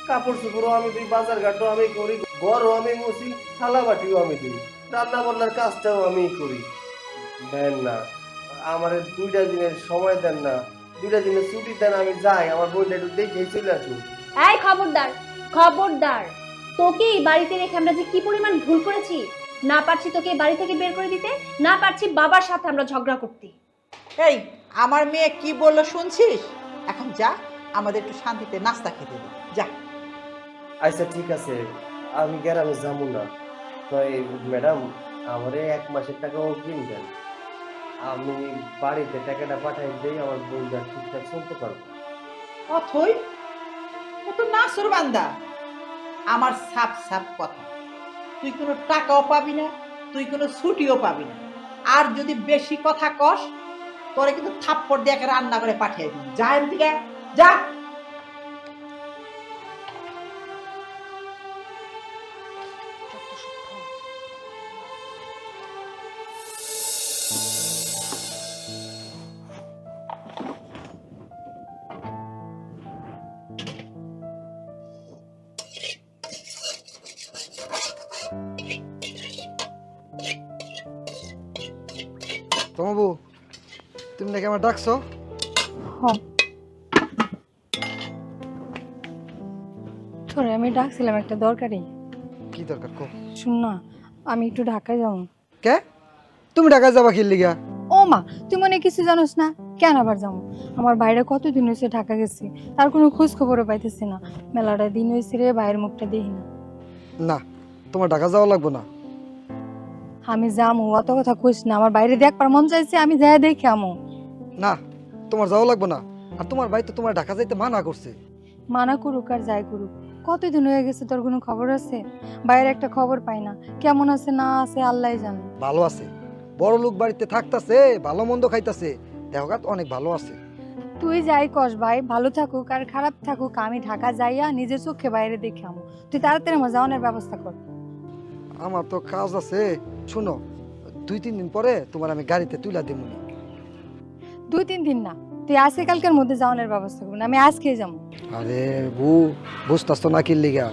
কাপড় চোপড়ও আমি দিই, বাজার ঘাটও আমি করি, ঘরও আমি মুছি, থালা বাটিও আমি দিই, রান্না বান্নার কাজটাও আমি করি। দেন না, আমার 2টা দিনের সময় দেন না, 2টা দিনের ছুটি দেন, আমি যাই, আমার বইটা একটু দেখেই চলে আসুন। এই খবরদার, খবরদার, তোকে এই বাড়িতে রেখে আমরা যে কি পরিমাণ ভুল করেছি। না পারছি তোকে এই বাড়ি থেকে বের করে দিতে, না পারছি বাবার সাথে আমরা ঝগড়া করতে। এই আমার মেয়ে কি বললো শুনছিস? এখন যা, আমাদের একটু শান্তিতে নাস্তা খেতে দে, যা। আচ্ছা ঠিক আছে, আমি গ্রামে যাবো না। তো ম্যাডাম, আমারে 1 মাসের টাকাও কিনবেন, আমি বাড়িতে টাকাটা পাঠাই দিই, আমার বোনটা ঠিকঠাক চলতে পারবো। অথই, ও তো নাসুর বান্দা। আমার সাপ সাপ কথা, তুই কোনো টাকাও পাবি না, তুই কোনো ছুটিও পাবি না। আর যদি বেশি কথা কস, তোরে কিন্তু থাপ্পড় দিয়ে একে রান্না করে পাঠিয়ে দিবি। যা এর দিকে, যা। বাবু, তুমি নাকি আমার ডাকছো? তোরে আমি ডাকছিলাম একটা দরকারি। কি দরকার কো? শুন না, আমি একটু ঢাকায় যাবো। কে? তুমি ঢাকায় যাবা কি লিগা? ও মা, তুই মনে কিছু জানোস না? কেন আবার যাবো? আমার বাইরে কতদিন হয়েছে ঢাকা গেছি, তার কোনো খোঁজ খবরও পাইতেছি না। মেলাটা দিন হয়েছে রে, বাইরের মুখটা দেখি না। না, তোমার ঢাকা যাওয়া লাগবে না। আমি যামু, অত কথা কইস না। আমার বাইরে দেখবার মন চাইছে, আমি যাই দেখি আমু। না, তোমার যাওয়া লাগবে না। আর তোমার ভাই তো তোমার ঢাকা যাইতে মানা করছে। মানা করুক আর যাই করুক, কতদিন হয়ে গেছে, তোর কোনো খবর আছে? বাইরে একটা খবর পাই না, কেমন আছে না আছে আল্লাহই জানে। ভালো আছে, বড় লোক বাড়িতে থাকতাছে, ভালো মন্দ খাইতাছে, দেহঘাত অনেক ভালো আছে। তুই যাই কস ভাই, ভালো থাকুক আর খারাপ থাকুক, আমি ঢাকা যাইয়া নিজের চোখে বাইরে দেখে আমো। তুই তাড়াতাড়ি আমার যাওয়ানোর ব্যবস্থা কর। আমার তো কাজ আছে, শুনো 2-3 দিন পরে তোমার আমি গাড়িতে তুইলা দিব। 2-3 দিন না, তুই আজকে কালকের মধ্যে যাওয়ানোর ব্যবস্থা করবি, আমি আজকে যাবো। আরে বুঝতাস তো না কি লিগা,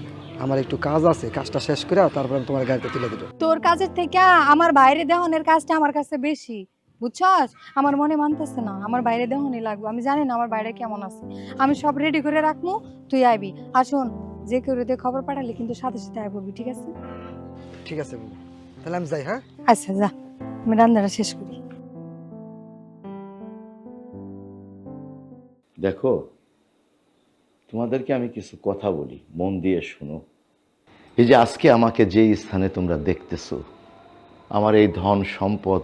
আমার একটু কাজ আছে, কাজটা শেষ করে তারপর আমি তোমার গাড়িতে তুলে দিব। তোর কাজের থেকে আমার বাইরে দেহনের কাজটা আমার কাছে বেশি, বুঝছস? আমার মনে মানতেছে না, আমার বাইরে দেহনই লাগবে। আমি জানি না আমার বাইরে কেমন আছে, আমি সব রেডি করে রাখবো, তুই আইবি। আর শোন, যে কেউ রেতে খবর পাঠালে কিন্তু সাথে সাথে আই বলবি, ঠিক আছে? ঠিক আছে বউ, তাহলে আমি যাই। হ্যাঁ আচ্ছা যা, আমি রান্নাটা শেষ করি। দেখো, তোমাদেরকে আমি কিছু কথা বলি, মন দিয়ে শোনো। এই যে আজকে আমাকে যে স্থানে তোমরা দেখতেছো, আমার এই ধন সম্পদ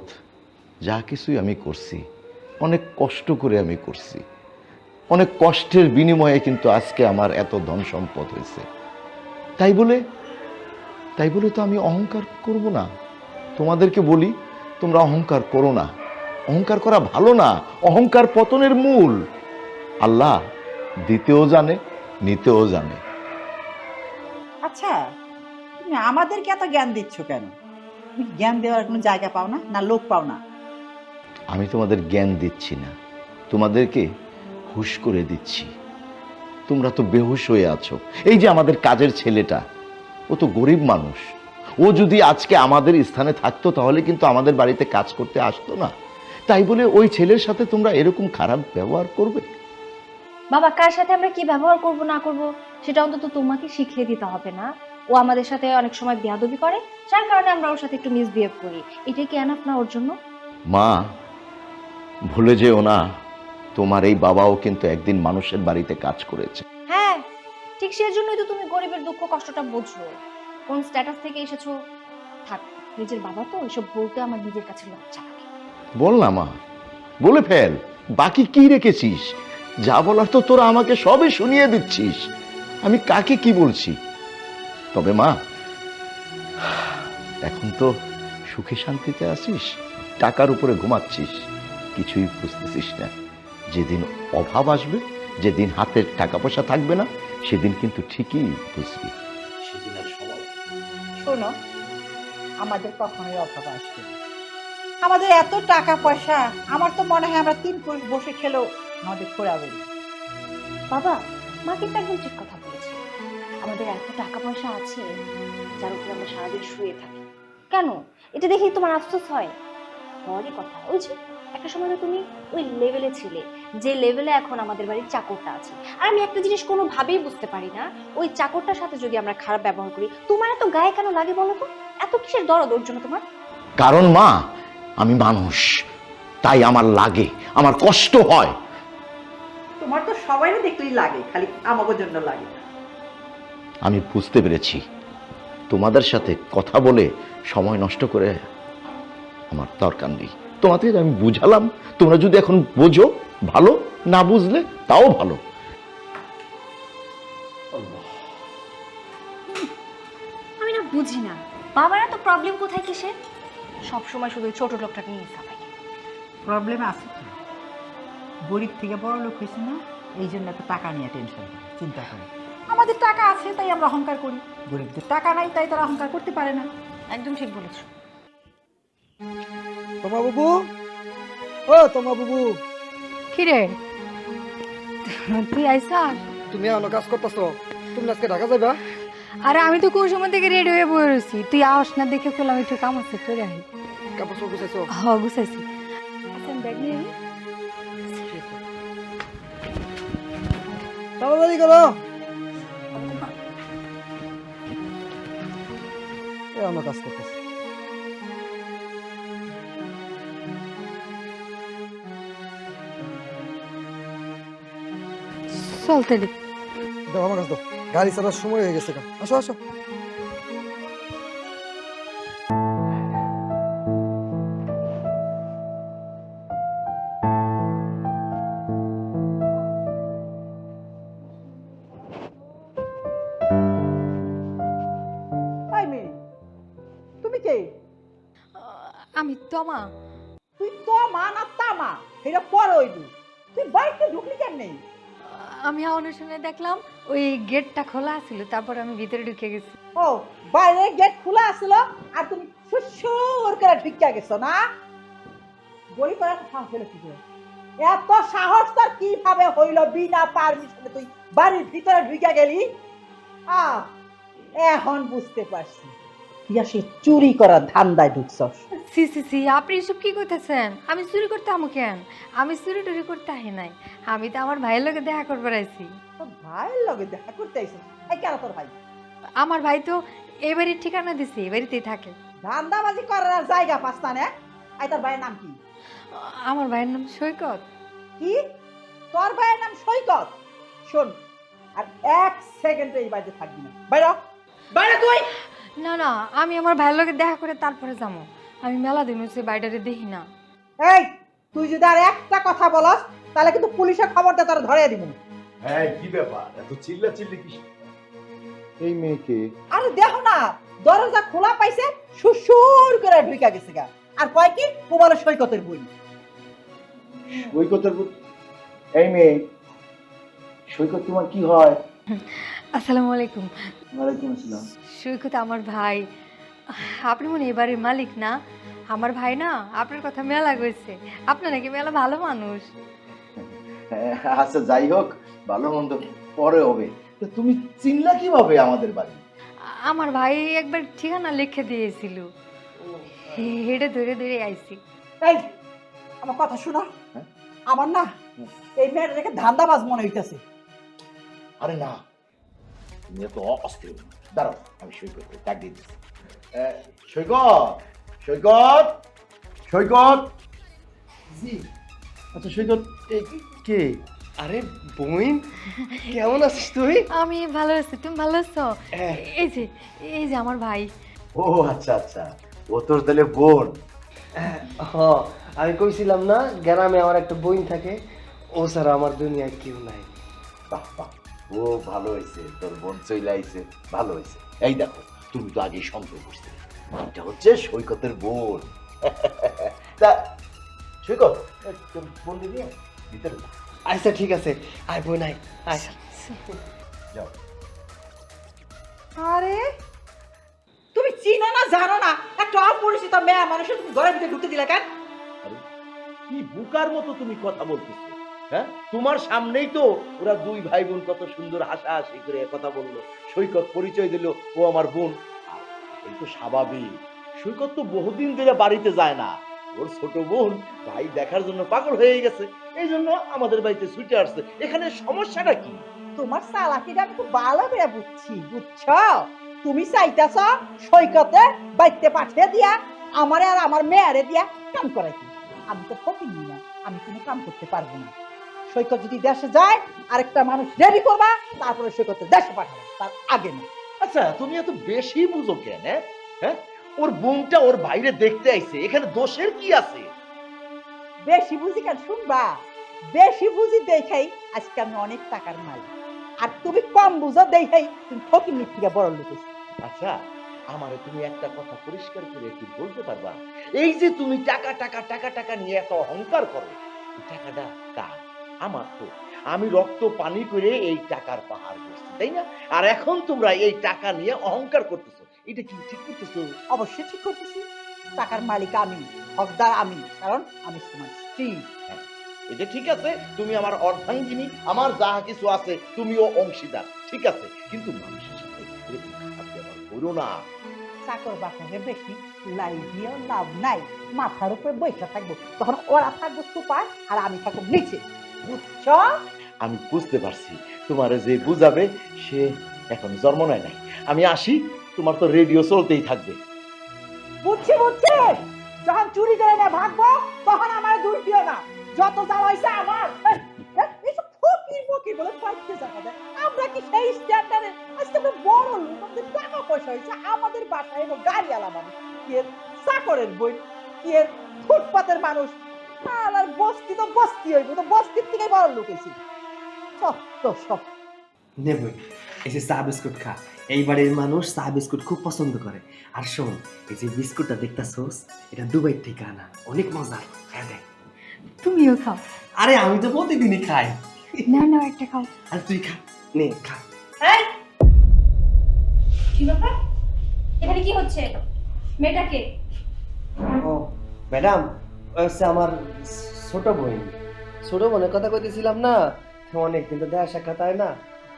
যা কিছুই আমি করছি, অনেক কষ্ট করে আমি করছি। অনেক কষ্টের বিনিময়ে কিন্তু আজকে আমার এত ধন সম্পদ হয়েছে। তাই বলে তো আমি অহংকার করব না। তোমাদেরকে বলি, তোমরা অহংকার করো না। অহংকার করা ভালো না, অহংকার পতনের মূল। আল্লাহ দিতেও জানে, নিতেও জানে। আচ্ছা, তুমি আমাদেরকে এত জ্ঞান দিচ্ছ কেন? তুমি জ্ঞান দেওয়ার কোনো জায়গা পাও না, না লোক পাও না? আমি তোমাদের জ্ঞান দিচ্ছি না, তোমাদেরকে হুঁশ করে দিচ্ছি। তোমরা তো বেহুশ হয়ে আছো। এই যে আমাদের কাজের ছেলেটা, ও তো গরিব মানুষ। ও যদি আজকে আমাদের স্থানে থাকতো তাহলে কিন্তু আমাদের বাড়িতে কাজ করতে আসতো না। তাই বলে ওই ছেলের সাথে তোমরা এরকম খারাপ ব্যবহার করবে? বাবা, কার সাথে আমরা কি ব্যবহার করব না করব সেটা অন্তত তোমাকে শিখিয়ে দিতে হবে না? ও আমাদের সাথে অনেক সময় বেয়াদবি করে, যার কারণে আমরা ওর সাথে একটু মিসবিহেভ করি। এটাই কি এনাফ না ওর জন্য? মা, ভুলে যেও না, তোমার এই বাবাও কিন্তু একদিন মানুষের বাড়িতে কাজ করেছে। হ্যাঁ, ঠিক সেজন্যই তো তুমি গরিবের দুঃখ কষ্টটা বোঝো। কোন স্ট্যাটাস থেকে এসেছো? থাক, নিজের বাবা তো, এসব বলতে আমার নিজের কাছে লজ্জা লাগে। বল না মা, বলে ফেল। বাকি কি রেখেছিস? যা বলার তো তোরা আমাকে সবই শুনিয়ে দিচ্ছিস। আমি কাকে কি বলছি? তবে মা, এখন তো সুখে শান্তিতে আছিস, টাকার উপরে ঘুমাচ্ছিস, কিছুই বুঝতেছিস না। যেদিন অভাব আসবে, যেদিন হাতের টাকা পয়সা থাকবে না, সেদিন কিন্তু ঠিকই বুঝবি। সেদিন আর সময়। শোনো, আমাদের কখনোই অভাব আসবে না। আমাদের এত টাকা পয়সা, আমার তো মনে হয় আমরা 3 পুরুষ বসে খেলেও আমাদের খোরাবে না। বাবা, মা কিন্তু একদম ঠিক কথা বলেছে। আমাদের এত টাকা পয়সা আছে যার উপরে আমরা সারাদিন শুয়ে থাকি। কেন? এটা দেখেই তোমার আফসোস হয়? হওয়ারই কথা। ওই যে একটা সময় তো তুমি ওই লেভেলে ছিলে, যে লেভেলে এখন আমাদের বাড়ির চাকরটা আছে। আর আমি একটা জিনিস কোনোভাবেই বুঝতে পারি না, ওই চাকরটার সাথে যদি আমরা খারাপ ব্যবহার করি, তোমার এত গায়ে কেন লাগে বলো তো? এত কিসের দরদ ওর জন্য তোমার? কারণ মা, আমি মানুষ, তাই আমার লাগে, আমার কষ্ট হয়। তোমার তো সবাইও দেখলেই লাগে, খালি আমাদের জন্য লাগে। আমি বুঝতে পেরেছি, তোমাদের সাথে কথা বলে সময় নষ্ট করে আমার দরকার নেই। তোমাদের আমি বুঝালাম, তোমরা যদি এখন বোঝো ভালো, না বুঝলে তাও ভালো। আমি না বুঝি না, বাবার এত প্রবলেম কোথায় কিসের? সবসময় শুধু ছোট লোকটাকে নিয়ে সাফাই। প্রবলেম আছে কি? গরিব থেকে বড় লোক হয়েছে না, এই জন্য এত টাকা নিয়ে টেনশন চিন্তা করে। আমাদের টাকা আছে তাই আমরা অহংকার করি, গরিবদের টাকা নাই তাই তারা অহংকার করতে পারে না। একদম ঠিক বলেছো। তোমা বাবু, ও তোমা বাবু, কি রে, তুই আইসাস? তুমি এখনো কাজ করতেছো? তুমি আজকে ঢাকা যাইবা? আরে আমি তো কোন সময় থেকে রেডি হয়ে বয়ে রয়েছি, তুই আস না দেখে করলাম একটু কাম আছে করে আহি। কাপড় চোপড় গুছাইছো? হ্যাঁ গুছাইছি। আচ্ছা, আমি ব্যাগ নিয়ে আহি। তাড়াতাড়ি করো। এখনো কাজ করতেছে। চলতে দি। দাও আমার কাছে দাও, গাড়ি চালার সময় হয়ে গেছে। আসো আসো। আমি তমা। তুই তো মা না তামা এটা পরে হইবি। তুই বাড়িতে ঢুকলি কেমনে? আমি শুনে দেখলাম ওই গেটটা খোলা ছিল, তারপর আমি ভিতরে ঢুকে গেছি। ও বাইরে গেট খোলা আছিল আর তুমি সুসুর করে ঢুকিয়া গেছো না? গলি করে সাহস হলো কি করে? এত সাহস তোর কিভাবে হইল বিনা পারমিশনে তুই বাড়ির ভিতরে ঢুকিয়া গেলি? এখন বুঝতে পারছি তুই আসলে চুরি করার ধান্দায় ঢুকছস। সি সি সি, আপনি এসব কি করতেছেন? আমি চুরি করতে আমো কেন? আমি চুরি টুরি করতে আহি নাই, আমি তো আমার ভাইয়ের লগে দেখা করবার আইছি। তোর ভাইয়ের লগে দেখা করতে আইছিস? এই কেন তোর ভাই? আমার ভাই তো এই বাড়ির ঠিকানা দিছে, এই বাড়িতেই থাকে। ধান্দাবাজি করার আর জায়গা পাস না? এই তোর ভাইয়ের নাম কি? আমার ভাইয়ের নাম সৈকত। কি? তোর ভাইয়ের নাম সৈকত? শোন, আর এক সেকেন্ডে এই বাড়িতে থাকবি না। বাইরে বাইরে তুই। না না, আমি আমার ভাইয়ের লগে দেখা করে তারপরে যাবো। আমি মেলা দিন হচ্ছে বাইরে দেখি না। এই তুই যদি আর একটা কথা বলস তাহলে কিন্তু পুলিশের খবরটা তোর ধরে দিব। হ্যাঁ, কি ব্যাপার এত চিল্লা চিল্লি কি? এই মেয়েকে আরে দেখো না, দরজা খোলা পাইছে, সুসুর করে ঢুকা গেছে গা। আর কয় কি তোমার সৈকতের বই। সৈকতের এই মেয়ে সৈকত তোমার কি হয়? আসসালামু আলাইকুম। ওয়ালাইকুম আসসালাম। সৈকত আমার ভাই। আপনি মনে হয় এবারের মালিক না? আমার ভাই না আপনার কথা মেলা কইছে, আপনি নাকি মেলা ভালো মানুষ। আচ্ছা যাই হোক, ভালো মন্দ পরে হবে। তো তুমি চিনলা কিভাবে আমাদের বাড়ি? আমার ভাই একবার ঠিকানা লিখে দিয়েছিল, হেঁটে ধরে ধরে আইছি। এই আমার কথা শোনো, আমার না এই মেয়েটা দেখে ধান্দাবাজ মনে হইতেছে। আরে না, তুমি এত অস্থির দাঁড়াও, আমি সৈকত ডাক দিয়ে দিচ্ছি। সৈকত, সৈকত, সৈকত। জি আচ্ছা সৈকত, কে? আরে বোন, কেমন আছিস তুই? আমি ভালো আছি, তুমি ভালো আছো? এই যে আমার ভাই। ও আচ্ছা আচ্ছা, ও তোর তাহলে বোন। হ, আমি কইছিলাম না গ্রামে আমার একটা বোন থাকে, ও ছাড়া আমার দুনিয়ায় কেউ নাই। বাহ বাহ, ও ভালো হয়েছে, তোর বোন চলে আইছে, ভালো হয়েছে। এই দেখো, তুমি তো আগেই সন্দেহ করছিলে এটা হচ্ছে সৈকতের বোন। তা সৈকত, তোর বোন দিদি ভিতরে যা। আচ্ছা ঠিক আছে, আয় বোন আয় আয়। যাও। আরে তুমি চিনো না জানো না একটা অপরিচিত মেয়ে মানুষ তুমি ঘরের ভিতরে ঢুকতে দিলে কেন? আরে কি বুকার মতো তুমি কথা বলতেছো? হ্যাঁ, তোমার সামনেই তো ওরা দুই ভাই বোন কত সুন্দর হাসাহাসি করে কথা বললো, সৈকত পরিচয় দিল ও আমার বোন। আর এই তো স্বাভাবিক, সৈকত তো বহুদিন ধরে বাড়িতে যায় না, ওর ছোট বোন ভাই দেখার জন্য পাগল হয়ে গেছে, এই জন্য আমাদের বাড়িতে ছুটে আসছে। এখানে সমস্যাটা কি? তোমার চালাকিটা আমি খুব ভালো করে বুঝছি, বুঝছো? তুমি চাইতেছ সৈকতে বাইতে পাঠিয়ে দিয়া আমারে আর আমার মেয়েরে দিয়া কাম করাইতে। আমি তো ফকিনি না, আমি কোনো কাম করতে পারবো না। সৈকত যদি দেশে যায় আরেকটা মানুষ রেডি করবা, তারপরে সৈকতে দেশে পাঠাবো, তার আগে না। আচ্ছা তুমি এত বেশি বুঝো কেন? হ্যাঁ, ওর বোনটা ওর বাইরে দেখতে আইছে, এখানে দোষের কি আছে? বেশি বুঝি কেন শুনবা? বেশি বুঝি দেখাই আজকে আমি অনেক টাকার মালিক, আর তুমি কম বুঝো দেখাই তুমি ফকিনির থেকে বড় লোক হইছো। আচ্ছা আমারে তুমি একটা কথা পরিষ্কার করে একটু বলতে পারবা? এই যে তুমি টাকা টাকা টাকা টাকা নিয়ে এত অহংকার করো, এই টাকাটা কার? আমার তো। আমি রক্ত পানি করে এই টাকার পাহাড় করছি, তাই না? আর এখন তোমরা এই টাকা নিয়ে অহংকার করতেছো, এটা কি ঠিক করতেছো? অবশ্যই ঠিক করতেছি, টাকার মালিক আমি, হকদার আমি, কারণ আমি তোমার স্ত্রী। এটা ঠিক আছে, তুমি আমার অর্ধাঙ্গিনী, আমার যা কিছু আছে তুমিও অংশীদার, ঠিক আছে, কিন্তু মানুষের সাথে এরকম খারাপ ব্যবহার করো না। চাকর বাকরে বেশি লাই দিয়েও লাভ নাই, মাথার উপরে বৈঠা থাকবো, তখন ওরা থাকবো সুপার আর আমি থাকবো নিচে, বুঝছো? আমি বুঝতে পারছি, তোমার যে বুঝাবে সে এখন জন্ম নেয় নাই। আমি আসি, তোমার তো রেডিও চলতেই থাকবে। বুঝছি বুঝছি, যখন চুরি করে না ভাগবো তখন আমার দূর দিও না, যত যা হয়েছে আমার। এইসব ফকির ফকির বলে পাইতে যাবে না। আমরা কি সেই স্ট্যান্ডার্ডে? আজকে আমরা বড় লোক, আমাদের টাকা পয়সা হয়েছে, আমাদের বাসায় এলো গাড়িওয়ালা মানুষ, কি এর চাকরের বই, কি এর ফুটপাতের মানুষ। আর বস্তি তো বস্তি হইব, তো বস্তির থেকে বড় লোক হয়েছি। সব তো সব নে বই, এই যে চা বিস্কুট খা, এই বাড়ির মানুষ চা বিস্কুট খুব পছন্দ করে। আর শোন, এই যে বিস্কুটটা দেখতাছোস, এটা দুবাই থেকে আনা, অনেক মজার। হ্যাঁ দেখ। তুমিও খাও। আরে আমি তো প্রতিদিনই খাই। না না, একটা খাও। আর তুই খা, নে খা। এই কি ব্যাপার, এখানে কি হচ্ছে? মেয়েটাকে ও ম্যাডাম, ওই হচ্ছে আমার ছোট বোন। ছোট বোনের কথা কইতেছিলাম না, অনেকদিন তো দেখা সাক্ষাৎ হয় না,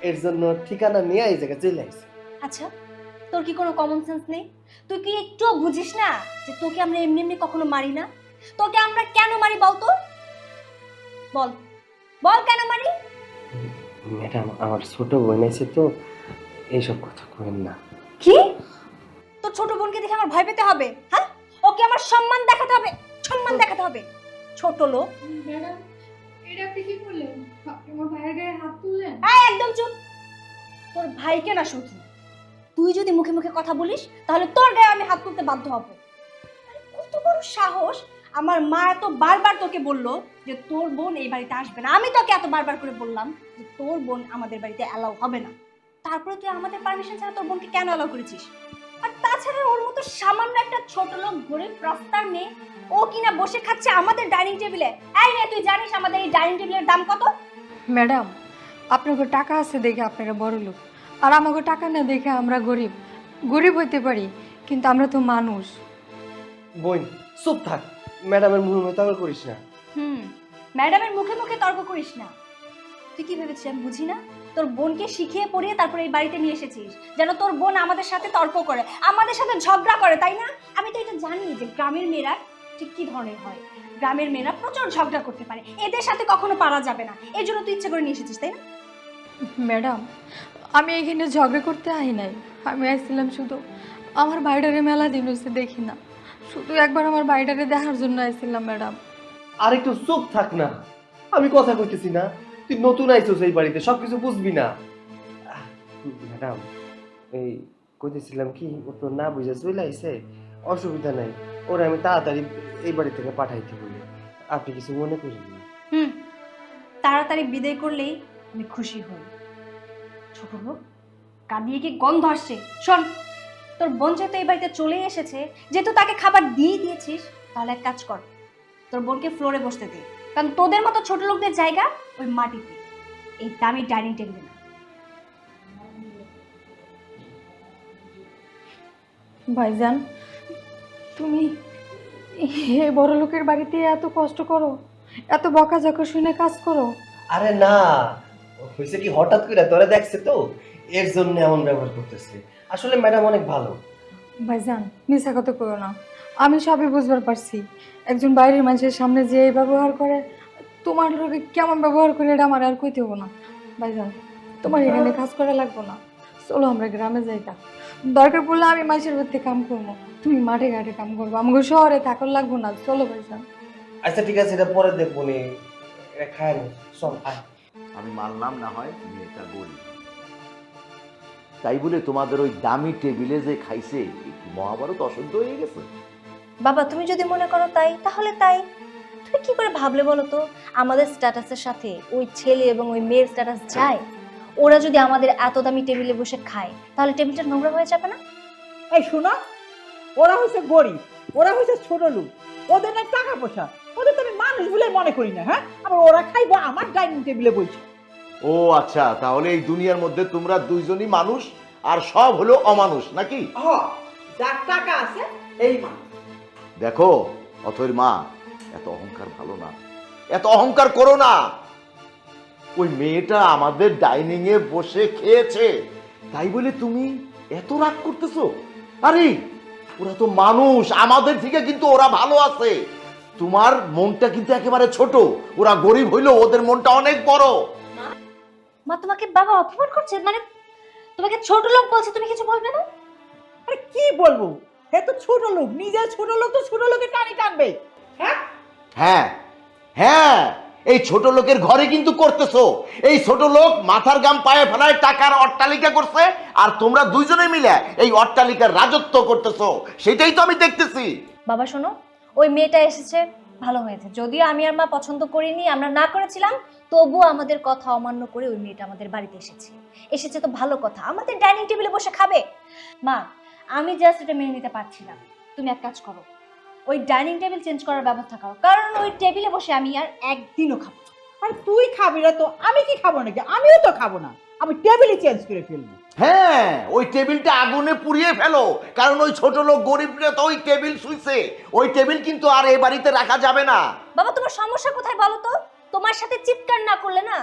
এর জন্য ঠিকানা নিয়ে এই জায়গায় চলে আসছি। আচ্ছা, তোর কি কোনো কমন সেন্স নেই? তুই কি একটুও বুঝিস না যে তোকে আমরা এমনি এমনি কখনো মারি না? তোকে আমরা কেন মারি বল তো? বল বল কেন মারি? ম্যাডাম, আমার ছোট বোন আছে তো, এইসব কথা কইেন না। কি? তোর ছোট বোনকে দেখে আমার ভয় পেতে হবে? হ্যাঁ, ওকে আমার সম্মান দেখাতে হবে, সম্মান দেখাতে হবে। ছোট লোক। ম্যাডাম, এটা আপনি কি করলেন? আপনি আমার ভাইয়ের গায়ে হাত তুললেন। এই একদম চুপ। তোর ভাইকে না শুধু, তুই যদি মুখে মুখে কথা বলিস তাহলে তোর গায়ে আমি হাত তুলতে বাধ্য হব। আরে কত বড় সাহস! আমার মা এত বারবার তোকে বললো যে তোর বোন এই বাড়িতে আসবে না। আমি তোকে এত বারবার করে বললাম যে তোর বোন আমাদের বাড়িতে অ্যালাউ হবে না। তারপরে তুই আমাদের পারমিশন ছাড়া তোর বোনকে কেন অ্যালাউ করেছিস? আর তাছাড়া ওর মতো সামান্য একটা ছোট লোক গরিব রাস্তার মেয়ে, ও কিনা বসে খাচ্ছে আমাদের ডাইনিং টেবিলে। এই মেয়ে, তুই জানিস আমাদের এই ডাইনিং টেবিলের দাম কত? ম্যাডাম, আপনাকে টাকা আছে দেখে আপনারা বড় লোক, আর আমাকে টাকা না দেখে আমরা গরিব। গরিব হইতে পারি, কিন্তু আমরা তো মানুষ। বোন চুপ থাক, ম্যাডামের মুখে মুখে তর্ক করিস না। ম্যাডামের মুখে মুখে তর্ক করিস না। তুই কি ভেবেছিস আমি বুঝি না? তোর বোনকে শিখিয়ে পড়িয়ে তারপরে এই বাড়িতে নিয়ে এসেছিস যেন তোর বোন আমাদের সাথে তর্ক করে, আমাদের সাথে ঝগড়া করে, তাই না? আমি তো এটা জানি যে গ্রামের মেয়েরা ঠিক কি ধরনের হয়। গ্রামের মেয়েরা প্রচুর ঝগড়া করতে পারে, এদের সাথে কখনো পারা যাবে না। এই জন্য তুই ইচ্ছে করে নিয়ে এসেছিস, তাই না? ম্যাডাম, আমি এখানে ঝগড়া করতে আই নাই। আমি আসছিলাম শুধু আমার বাইডারে মেলা দিন হচ্ছে দেখি না, শুধু একবার আমার বাইডারে দেখার জন্য আসছিলাম ম্যাডাম। আর একটু চুপ থাক না, আমি কথা কইতেছি না। তুই নতুন আইছিস এই বাড়িতে, সবকিছু বুঝবি না। ম্যাডাম, এই কইতেছিলাম কি, ও তো না বুঝে চলে আইছে, অসুবিধা নাই, ওরা আমি তাড়াতাড়ি এই বাড়ি থেকে পাঠাইতে বলি। আপনি কিছু মনে করেন না। তাড়াতাড়ি বিদায় করলেই আমি খুশি হই। ছোট লোক, কাঁদিয়ে কি গন্ধ আসছে? শোন, তোর বোন যেহেতু এই বাড়িতে চলে এসেছে, যেহেতু তাকে খাবার দিয়ে দিয়েছিস, তাহলে এক কাজ কর, তোর বোনকে ফ্লোরে বসতে দে। কারণ তোদের মতো ছোট লোকদের জায়গা ওই মাটিতে, এই দামি ডাইনিং টেবিলে না। ভাইজান, তুমি এই বড় লোকের বাড়িতে এত কষ্ট করো, এত বকাঝকা শুনে কাজ করো? আরে না, হয়েছে কি, হঠাৎ করে তোরা দেখছে তো, এর জন্য এমন ব্যবহার করতেছে। আসলে ম্যাডাম অনেক ভালো। ভাইজান, মিশা কথা করো না, আমি সবই বুঝবার পারছি। একজন বাইরের মানুষের সামনে যে এই ব্যবহার করে, তোমার লোকে কেমন ব্যবহার করে এটা আমার আর কইতে হবো না। ভাইজান, তোমার এখানে কাজ করা লাগবো না, চলো আমরা গ্রামে যাইতা। দরকার পড়লে আমি মাসের মধ্যে কাম করবো, তুমি মাঠে ঘাটে কাম করবো, আমাকে শহরে থাকার লাগবো না। চলো ভাইজান। আচ্ছা ঠিক আছে, এটা পরে দেখবো নি, এটা খায় নি, চল আয়। আমি মানলাম না হয় মেয়েটা গরিব, তাই বলে তোমাদের ওই দামি টেবিলে যে খাইছে মহাভারত অশুদ্ধ হয়ে গেছে? বাবা, তুমি যদি মনে করো তাই, তাহলে তাই। তুমি কি করে ভাবলে বলো তো, আমাদের স্ট্যাটাসের সাথে ওই ছেলে এবং ওই মেয়ের স্ট্যাটাস যায়? ওরা যদি আমাদের এত দামি টেবিলে বসে খায়, তাহলে টেবিলটা নোংরা হয়ে যাবে না? এই শোনো, ওরা হচ্ছে গরিব, ওরা হচ্ছে ছোট লোক, ওদের না টাকা পয়সা, ওদের তো আমি মানুষ বলে মনে করি না। হ্যাঁ, আবার ওরা খাইবো আমার ডাইনিং টেবিলে বসে। ও আচ্ছা, তাহলে এই দুনিয়ার মধ্যে তোমরা দুইজনই মানুষ আর সব হলো অমানুষ নাকি? যার টাকা আছে এই মানুষ। দেখো অথৈর মা, এত অহংকার ভালো না, এত অহংকার করো না। ওই মেয়েটা আমাদের ডাইনিং এ বসে খেয়েছে, তাই বলে তুমি এত রাগ করতেছো? আরে ওরা তো মানুষ, আমাদের থেকে কিন্তু ওরা ভালো আছে। তোমার মনটা কিন্তু একেবারে ছোট, ওরা গরিব হইলেও ওদের মনটা অনেক বড়। মা, তোমাকে বাবা অপমান করছে, মানে তোমাকে ছোট লোক বলছে, তুমি কিছু বলবে না? আরে কি বলবো, হে তো ছোট লোক, নিজের ছোট লোক তো ছোট লোকের টানি টানবে। হ্যাঁ হ্যাঁ হ্যাঁ, এই ছোট লোকের ঘরে কিন্তু করতেছো। এই ছোট লোক মাথার গাম পায়ে ফেলায় টাকার অট্টালিকা করছে, আর তোমরা দুইজনে মিলে এই অট্টালিকার রাজত্ব করতেছো, সেটাই তো আমি দেখতেছি। বাবা শোনো, ওই মেয়েটা এসেছে ভালো হয়েছে, যদিও আমি আর মা পছন্দ করিনি, আমরা না করেছিলাম, তবুও আমাদের কথা অমান্য করে ওই মেয়েটা আমাদের বাড়িতে এসেছে। এসেছে তো ভালো কথা, আমাদের ডাইনিং টেবিলে বসে খাবে। মা, আমি জাস্ট এটা মেনে নিতে পারছি না। তুমি এক কাজ করো, ওই ডাইনিং টেবিল চেঞ্জ করার ব্যবস্থা করো, কারণ ওই টেবিলে বসে আমি আর একদিনও খাবো না। আর তুই খাবি না তো আমি কি খাবো নাকি? আমিও তো খাবো না, আমি টেবিলই চেঞ্জ করে ফেলবো। হ্যাঁ, ওই টেবিলটা আগুনে পুড়িয়ে ফেলো, কারণ ওই ছোট লোক গরিবরা তো ওই টেবিল শুইছে। ওই টেবিল কিন্তু আর এই বাড়িতে রাখা যাবে না। বাবা, তোমার সমস্যা কোথায় বলো তো? তোমার সাথে চিৎকার না করলে না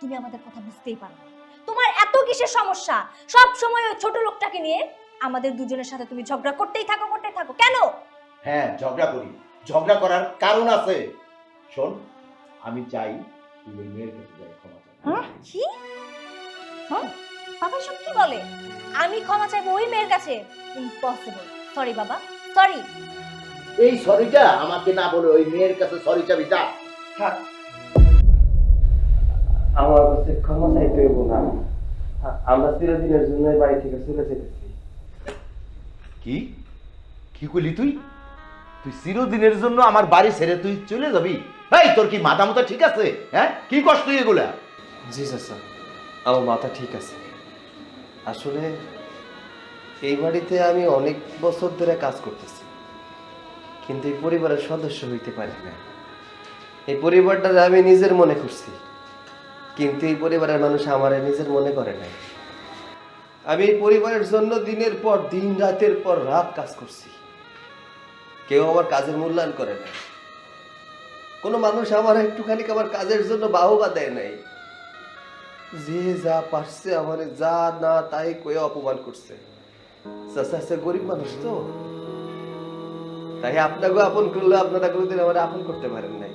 তুমি আমাদের কথা বুঝতেই পারো না। তোমার এত কিসের সমস্যা? সব সময় ওই ছোট লোকটাকে নিয়ে আমাদের দুজনের সাথে তুমি ঝগড়া করতেই থাকো কেন? হ্যাঁ, ঝগড়া করি, ঝগড়া করার কারণ আছে। শোন, আমি চাই তুই ওই মেয়ের কাছে যাই ক্ষমা চাই। কি? বাবা সব কি বলে? আমি ক্ষমা চাইবো ওই মেয়ের কাছে? ইম্পসিবল। সরি বাবা, সরি। এই সরিটা আমাকে না বলে ওই মেয়ের কাছে সরি চাবি, যা। আমার কাছে ক্ষমা চাইতে হইব না, আমরা চিরদিনের জন্য এই বাড়ি থেকে চলে যেতেছি। কি কি কইলি তুই? তুই চিরদিনের জন্য আমার বাড়ি ছেড়ে তুই চলে যাবি? এই, তোর কি মাথা মতো ঠিক আছে? হ্যাঁ, কি কষ্ট এগুলা? জি চাচা, আমার মাথা ঠিক আছে। আসলে এই বাড়িতে আমি অনেক বছর ধরে কাজ করতেছি, কিন্তু এই পরিবারের সদস্য হইতে পারি না। এই পরিবারটা আমি নিজের মনে করছি, কিন্তু এই পরিবারের মানুষ আমারে নিজের মনে করে নাই। আমি এই পরিবারের জন্য দিনের পর দিন, রাতের পর রাত কাজ করছি, কেউ আমার কাজের মূল্যায়ন করে না। কোনো মানুষ আমার একটুখানি আমার কাজের জন্য বাহবা দেয় নাই। যে যা পারছে আমার যা না তাই কয়ে অপমান করছে। চাচা গরিব মানুষ তো, তাই আপনাকে আপন করলে আপনারা কোনোদিন আমার আপন করতে পারেন নাই।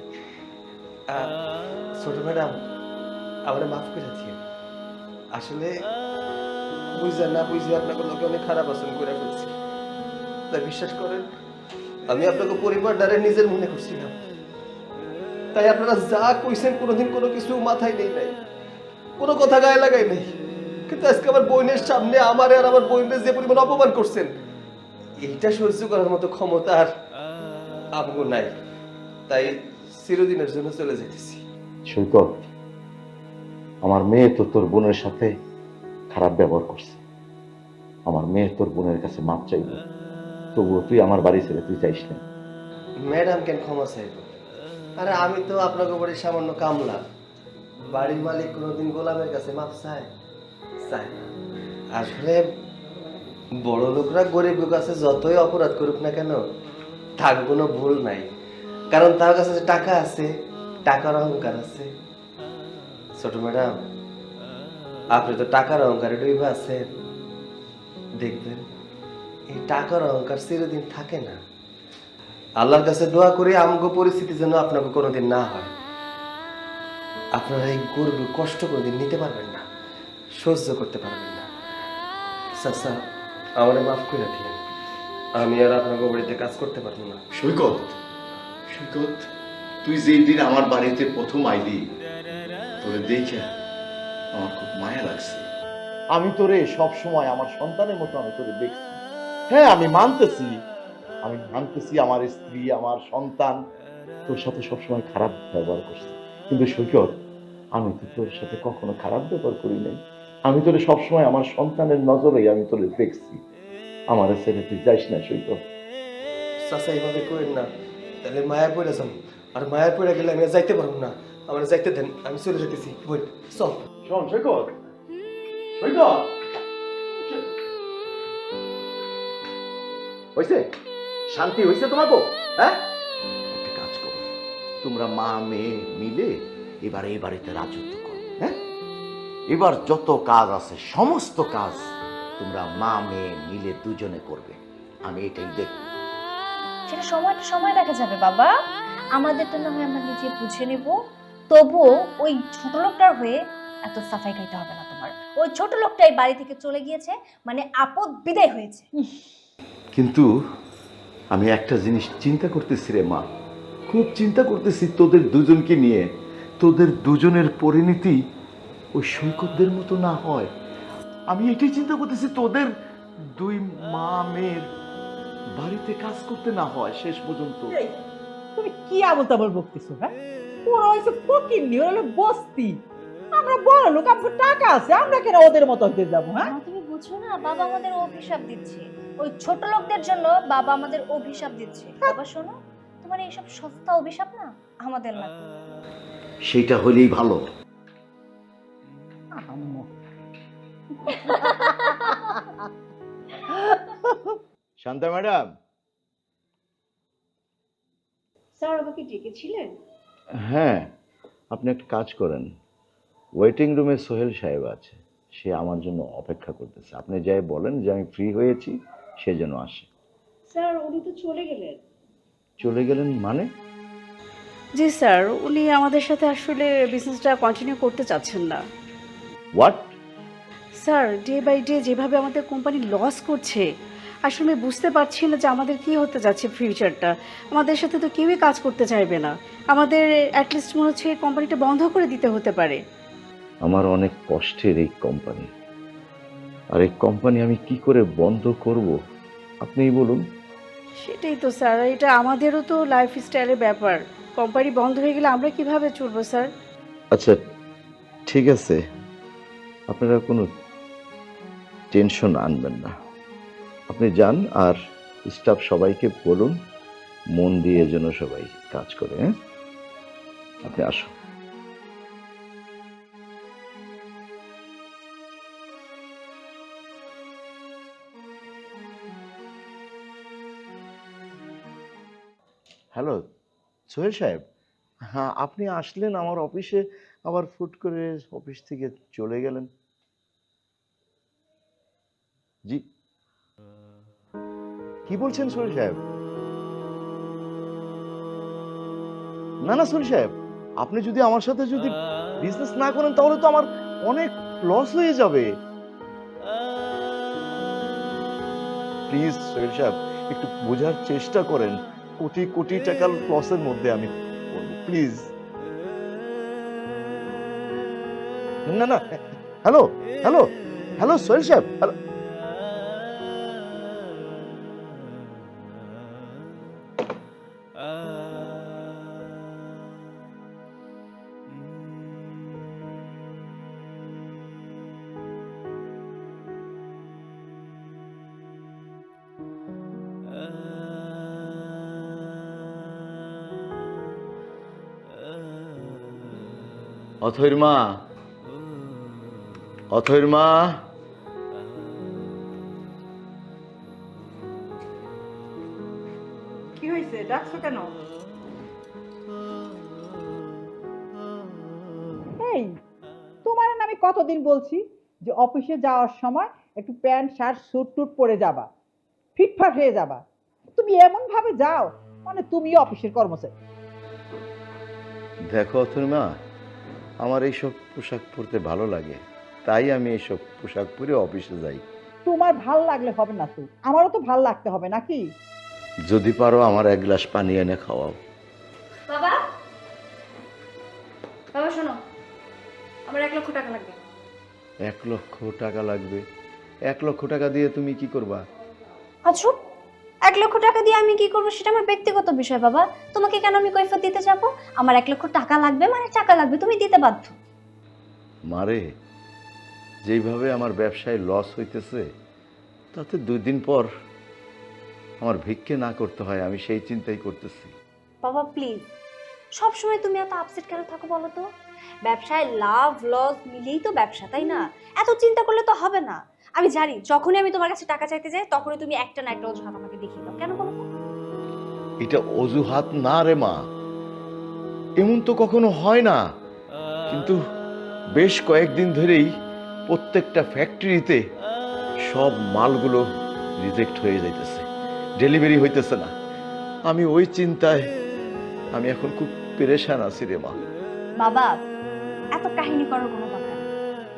ছোট ম্যাডাম, আমার মাফ করে দিন। আসলে বুঝে না বুঝে আপনাকে লোকে অনেক খারাপ আচরণ করে ফেলছি। তাই বিশ্বাস করেন, আমি আপনাকে পরিবার দ্বারা নিজের মনে করছিলাম, তাই আপনারা যা কইছেন কোনোদিন কোনো কিছু মাথায় নেই নাই, কোনো কথা গায়ে লাগাই নাই। কিন্তু আজকে আমার বোনের সামনে আমার আর আমার বোনের যে পরিমাণ অপমান করছেন, এইটা সহ্য করার মতো ক্ষমতা আর আমগো নাই। তাই চিরদিনের জন্য চলে যেতেছি। সৈকত, আমার মেয়ে তো তোর বোনের সাথে খারাপ ব্যবহার করছে। আমার মেয়ে তোর বোনের কাছে মাপ চাইব, তবুও তুই আমার বাড়ি ছেড়ে তুই চাইস না। ম্যাডাম কেন ক্ষমা চাইব? আরে আমি তো আপনাকে বাড়ির সামান্য কামলা, বাড়ির মালিক কোনোদিন গোলামের কাছে মাপ চায় না। আসলে বড় লোকরা গরিব কাছে যতই অপরাধ করুক না কেন, তার কোনো ভুল নাই, কারণ তার কাছে যে টাকা আছে, টাকার অহংকার আছে। ছোট ম্যাডাম, আপনি তো টাকার অহংকারে ডুবে আছেন। দেখবেন এই টাকার অহংকার চিরদিন থাকে না। আল্লাহর কাছে দোয়া করি আমগো পরিস্থিতি যেন আপনাকে কোনোদিন না হয়। আপনারা এই গর্ব কষ্ট কোনোদিন নিতে পারবেন না, সহ্য করতে পারবেন না। চাচা, আমারে মাফ করে দিলেন, আমি আর আপনাকে বাড়িতে কাজ করতে পারবো না। সৈকত, সৈকত, তুই যেই দিন আমার বাড়িতে প্রথম আইলি, তোরে দেখে আমার খুব মায়া লাগছে। আমি তোরে সব সময় আমার সন্তানের মতো আমি তোরে দেখছি। হ্যাঁ, আমি মানতেছি আমার স্ত্রী, আমার সন্তান তোর সাথে সবসময় খারাপ ব্যবহার করছে, কিন্তু সৈকত, আমি তো তোর সাথে কখনো খারাপ ব্যবহার করি নাই। আমি তোরে সবসময় আমার সন্তানের নজরেই আমি তোরে দেখছি। আমার ছেড়ে তুই যাইস না সৈকত। চাচা, এইভাবে করেন না, তাহলে মায়া পড়ে যান, আর মায়া পড়ে গেলে আমি আর যাইতে পারবো না। আমার যাইতে দেন, আমি চলে যেতেছি। বল, চল। শোন সৈকত, সৈকত, হয়েছে? শান্তি হয়েছে তোমাকে? হ্যাঁ, একটা কাজ করো, তোমরা মা মেয়ে মিলে এবার এই বাড়িতে রাজত্ব করো। হ্যাঁ, এবার যত কাজ আছে সমস্ত কাজ তোমরা মা মেয়ে মিলে দুজনে করবে। আমি এটাই দেখব। সেটা সময় দেখা যাবে বাবা, আমাদের তো না হয় আমরা নিজে বুঝে নেব। তবুও ওই ছোট লোকটার হয়ে এত সাফাই গাইতে হবে না তোমার। ওই ছোট লোকটাই বাড়ি থেকে চলে গিয়েছে, মানে আপদ বিদায় হয়েছে। কিন্তু আমি একটা জিনিস চিন্তা করতেছি রে মা, খুব চিন্তা করতেছি তোদের দুজনকে নিয়ে। তোদের দুজনের পরিণতি ওই সৈকতদের মতো না হয়। আমি এটাই চিন্তা করতেছি, তোদের দুই মা মেয়ের বাড়িতে কাজ করতে না হয় শেষ পর্যন্ত। তুমি কি আবল তাবল বকতেছো? হ্যাঁ, ওরা হইছে ফকিন্নি, ওরা হলো বস্তি। আমরা বড় লোক, আমাদের টাকা আছে, আমরা কেন ওদের মতো হতে যাবো? হ্যাঁ, মা, তুমি বুঝছো না, বাবা আমাদের অভিশাপ দিচ্ছে। ওই ছোট লোকদের জন্য বাবা আমাদের অভিশাপ দিচ্ছে। বাবা শোনো, তোমার এইসব সস্তা অভিশাপ না আমাদের লাগবে। সেটা হলেই ভালো। আম্মু। শান্তা ম্যাডাম। স্যার, আমাকে ডেকেছিলেন? হ্যাঁ, আপনি একটা কাজ করেন, ওয়েটিং রুমে সোহেল সাহেব আছে, সে আমার জন্য অপেক্ষা করতেছে। আপনি যাই বলেন যে আমি ফ্রি হয়েছি, সে যেন আসে। স্যার, উনি তো চলে গেলেন। চলে গেলেন মানে? জি স্যার, উনি আমাদের সাথে আসলে বিজনেসটা কন্টিনিউ করতে চাচ্ছেন না। What? Sir, day by day যেভাবে আমাদের কোম্পানি লস করছে, আসলে আমি বুঝতে পারছি না যে আমাদের কি হতে যাচ্ছে ফিউচারটা। আমাদের সাথে তো কেউই কাজ করতে চাইবে না। আমাদের অ্যাটলিস্ট মনে হচ্ছে এই কোম্পানিটা বন্ধ করে দিতে হতে পারে। আমার অনেক কষ্টের এই কোম্পানি, আর এই কোম্পানি আমি কি করে বন্ধ করব আপনিই বলুন। সেটাই তো স্যার, এটা আমাদেরও তো লাইফ স্টাইলের ব্যাপার। কোম্পানি বন্ধ হয়ে গেলে আমরা কিভাবে চলবো স্যার? আচ্ছা ঠিক আছে, আপনারা কোনো টেনশন আনবেন না, আপনি যান আর স্টাফ সবাইকে বলুন মন দিয়ে যেন সবাই কাজ করে। হ্যাঁ, আপনি আসুন। হ্যালো সোহেল সাহেব, হ্যাঁ আপনি আসলেন আমার অফিসে, আবার ফুট করে অফিস থেকে চলে গেলেন। জি, কি বলছেন সোহেল সাহেব? না না সোহেল সাহেব, আপনি যদি আমার সাথে যদি বিজনেস না করেন তাহলে তো আমার অনেক লস হয়ে যাবে। প্লিজ সোহেল সাহেব, একটু বোঝার চেষ্টা করেন, কোটি কোটি টাকার লসের মধ্যে আমি পড়বো, প্লিজ। না না, হ্যালো হ্যালো হ্যালো সোহেল সাহেব, হ্যালো। অথৈর মা, অথৈর মা, কি হয়েছে, ডাকছো কেন? এই, তোমার না আমি কতদিন বলছি যে অফিসে যাওয়ার সময় একটু প্যান্ট শার্ট স্যুট টুট পরে যাবা, ফিটফাট হয়ে যাবা। তুমি এমন ভাবে যাও মানে তুমি অফিসের কর্মচারী। দেখো অথৈর মা, আমার এইসব পোশাক পরতে ভালো লাগে, তাই আমি এইসব পোশাক পরে অফিসে যাই। তোমার ভাল লাগলে হবে না তো, আমারও তো ভাল লাগতে হবে নাকি? যদি পারো আমার এক গ্লাস পানি এনে খাওয়াও। বাবা, বাবা শোনো, আমার 1 লক্ষ টাকা লাগবে। 1 লক্ষ টাকা লাগবে? 1 লক্ষ টাকা দিয়ে তুমি কি করবা? আচ্ছা, 1 লক্ষ টাকা দিয়ে আমি কি করবো সেটা আমার ব্যক্তিগত বিষয় বাবা। তোমাকে কেন আমি কৈফিয়ত দিতে যাব? আমার 1 লক্ষ টাকা লাগবে মানে টাকা লাগবে, তুমি দিতে বাধ্য। মারে, যেইভাবে আমার ব্যবসায় লস হইতেছে তাতে 2 দিন পর আমার ভিক্ষে না করতে হয়, আমি সেই চিন্তাই করতেছি। বাবা প্লিজ, সবসময় তুমি এত আপসেট কেন থাকো বলো তো? ব্যবসায় লাভ লস মিলেই তো ব্যবসা, তাই না? এত চিন্তা করলে তো হবে না। আমি জানি যখনই আমি তোমার কাছে টাকা চাইতে যাই তখনই তুমি একটা না একটা অজুহাত আমাকে দেখিয়ে দাও। কেন বলো তো? এটা অজুহাত না রে মা, এমন তো কখনো হয় না, কিন্তু বেশ কয়েকদিন ধরেই প্রত্যেকটা ফ্যাক্টরিতে সব মালগুলো রিজেক্ট হয়ে যাইতেছে, ডেলিভারি হইতেছে না। আমি ওই চিন্তায় আমি এখন খুব পেরেশান আছি রে মা। বাবা, এত কাহিনী করার কোনো দরকার নেই।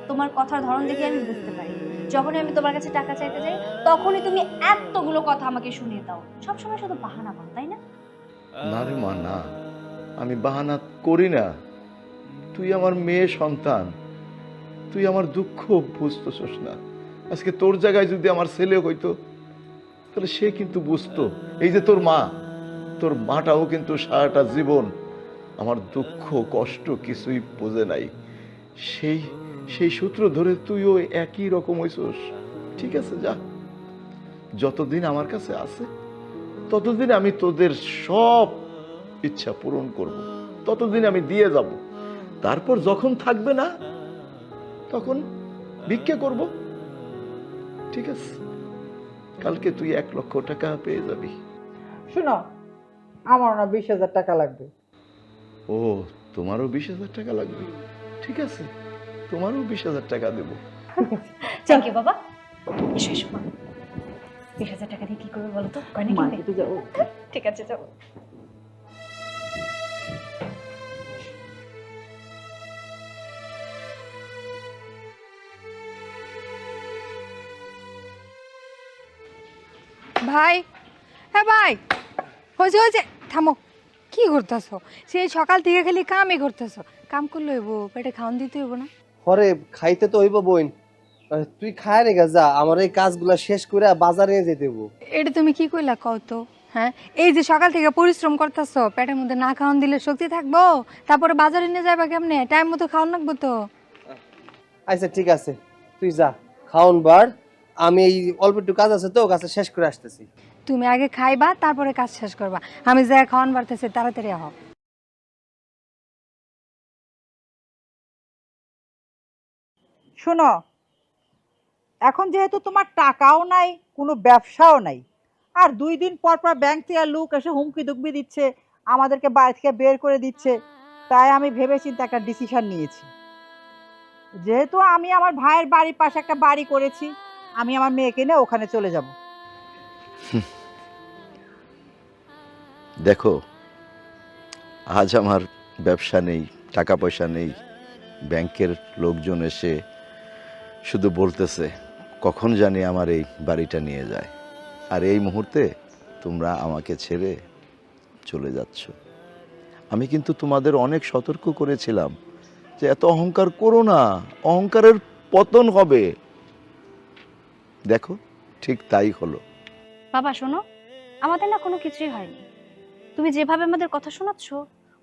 তোমার কথার ধরন দেখে আমি বুঝতে পারি যখনই আমি তোমার কাছে টাকা চাইতে যাই তখনই তুমি এতগুলো কথা আমাকে শুনিয়ে দাও। সবসময় শুধু বাহানা করো, তাই না? না রে মা, না, আমি বাহানা করি না। তুই আমার মেয়ে সন্তান, তুই আমার দুঃখ বুঝতেছস না। আজকে তোর জায়গায় যদি আমার ছেলে হইতো তাহলে সে কিন্তু বুঝতো। এই যে তোর মা, তোর মাটাও কিন্তু সারাটা জীবন আমার দুঃখ কষ্ট কিছুই বোঝে নাই, সেই সেই সূত্র ধরে তুইও একই রকম হইছস। ঠিক আছে, যা, যতদিন আমার কাছে আছে ততদিন আমি তোদের সব ইচ্ছা পূরণ করব, ততদিন আমি দিয়ে যাব। তারপর যখন থাকবে না তখন ভিক্ষা করব। ঠিক আছে, কালকে তুই 1,00,000 টাকা পেয়ে যাবি। শোনো, আমার না 20,000 টাকা লাগবে। ও, তোমারও 20,000 টাকা লাগবে? ঠিক আছে, তোমারও 20,000 টাকা দেবো। থ্যাংক ইউ বাবা। এসো এসো মা। 20,000 টাকা দিয়ে কি করবে বলো তো? গয়না কিনবে? মার্কেটে যাবো। ঠিক আছে, যাও। ভাই, হ্যাঁ ভাই, হয়েছে হয়েছে, থামো। কি করতেছো? সেই সকাল থেকে খালি কামই করতেছো। কাম করলে হইব, পেটে খাওয়ান দিতে হইব না? হরে খাইতে তো হইব বোন, তুই খায় রেখে যা, আমার এই কাজগুলা শেষ করে বাজারে নিয়ে যেতে হইব। এটা তুমি কি কইলা কও তো? হ্যাঁ, এই যে সকাল থেকে পরিশ্রম করতেছো, পেটের মধ্যে না খাওয়ান দিলে শক্তি থাকবো? তারপরে বাজারে নিয়ে যাবা কেমনে? টাইম মতো খাওয়ান লাগবো তো। আচ্ছা ঠিক আছে, তুই যা, খাওন বার, আমি এই অল্প একটু কাজ আছে তো, কাজটা শেষ করে আসতেছি। তুমি আগে খাইবা, তারপরে কাজ শেষ করবা। আমি যা খাওয়ান বাড়তেছে, তাড়াতাড়ি আহ। শোনো, এখন যেহেতু তোমার টাকাও নাই, কোনো ব্যবসাও নাই, আর 2 দিন পর পর ব্যাংক থেকে লোক এসে হুমকি দুমকি দিচ্ছে, আমাদেরকে বাড়ি থেকে বের করে দিচ্ছে, তাই আমি ভেবেচিন্তে একটা ডিসিশন নিয়েছি। যেহেতু আমি আমার ভাইয়ের বাড়ির পাশে একটা বাড়ি করেছি, আমি আমার মেয়েকে নিয়ে ওখানে চলে যাব। দেখো, আজ আমার ব্যবসা নেই, টাকা পয়সা নেই, ব্যাংকের লোকজন এসে শুধু বলতেছে কখন জানি আমার এই বাড়িটা নিয়ে যায়, আর এই মুহূর্তে তোমরা আমাকে ছেড়ে চলে যাচ্ছ। আমি কিন্তু তোমাদের অনেক সতর্ক করেছিলাম যে এত অহংকার করো না, অহংকারের পতন হবে। দেখো, ঠিক তাই হলো। বাবা শোনো, আমাদের না কোনো কিছুই হয়নি। তুমি যেভাবে আমাদের কথা শোনাচ্ছ,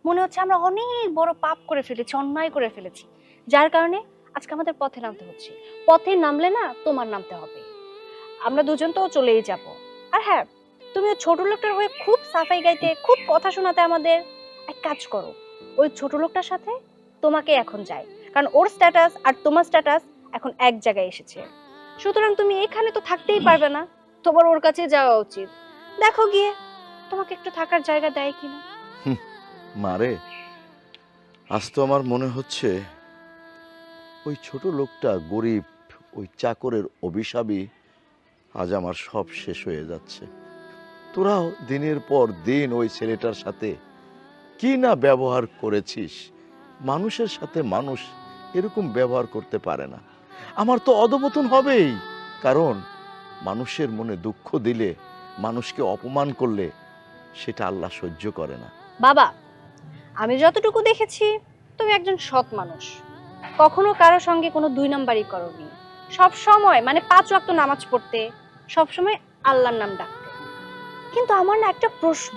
মনে হচ্ছে আমরা অনেক বড় পাপ করে ফেলেছি, অন্যায় করে ফেলেছি, যার কারণে আজকে আমাদের পথে নামতে হচ্ছে। পথে নামলে না তোমার নামতে হবে। আমরা দুজন তো চলেই যাব। আর হ্যাঁ, তুমি ওই ছোট লোকটার হয়ে খুব সাফাই গাইতে, খুব কথা শোনাতে আমাদের। এক কাজ করো, ওই ছোট লোকটার সাথে তোমাকে এখন যাই, কারণ ওর স্ট্যাটাস আর তোমার স্ট্যাটাস এখন এক জায়গায় এসেছে। সুতরাং তুমি এখানে তো থাকতেই পারবে না, তোমার ওর কাছে যাওয়া উচিত। দেখো গিয়ে তোমাকে একটু থাকার জায়গা দেয় কিনা। মারে, আজ তো আমার মনে হচ্ছে ওই ছোট লোকটা, গরিব ওই চাকরের অভিশাপই আজ আমার সব শেষ হয়ে যাচ্ছে। তোরাও দিনের পর দিন ওই ছেলেটার সাথে কি না ব্যবহার করেছিস। মানুষের সাথে মানুষ এরকম ব্যবহার করতে পারে না। আমার তো অধপতন হবেই, কারণ মানুষের মনে দুঃখ দিলে, মানুষকে অপমান করলে সেটা আল্লাহ সহ্য করে না। বাবা, আমি যতটুকু দেখেছি তুমি একজন সৎ মানুষ, কখনো কারো সঙ্গে কোনো 2 নাম্বারই করোনি। সব সময় মানে 5 ওয়াক্ত নামাজ পড়তে, সব সময় আল্লাহর নাম ডাকতে। কিন্তু আমার না একটা প্রশ্ন,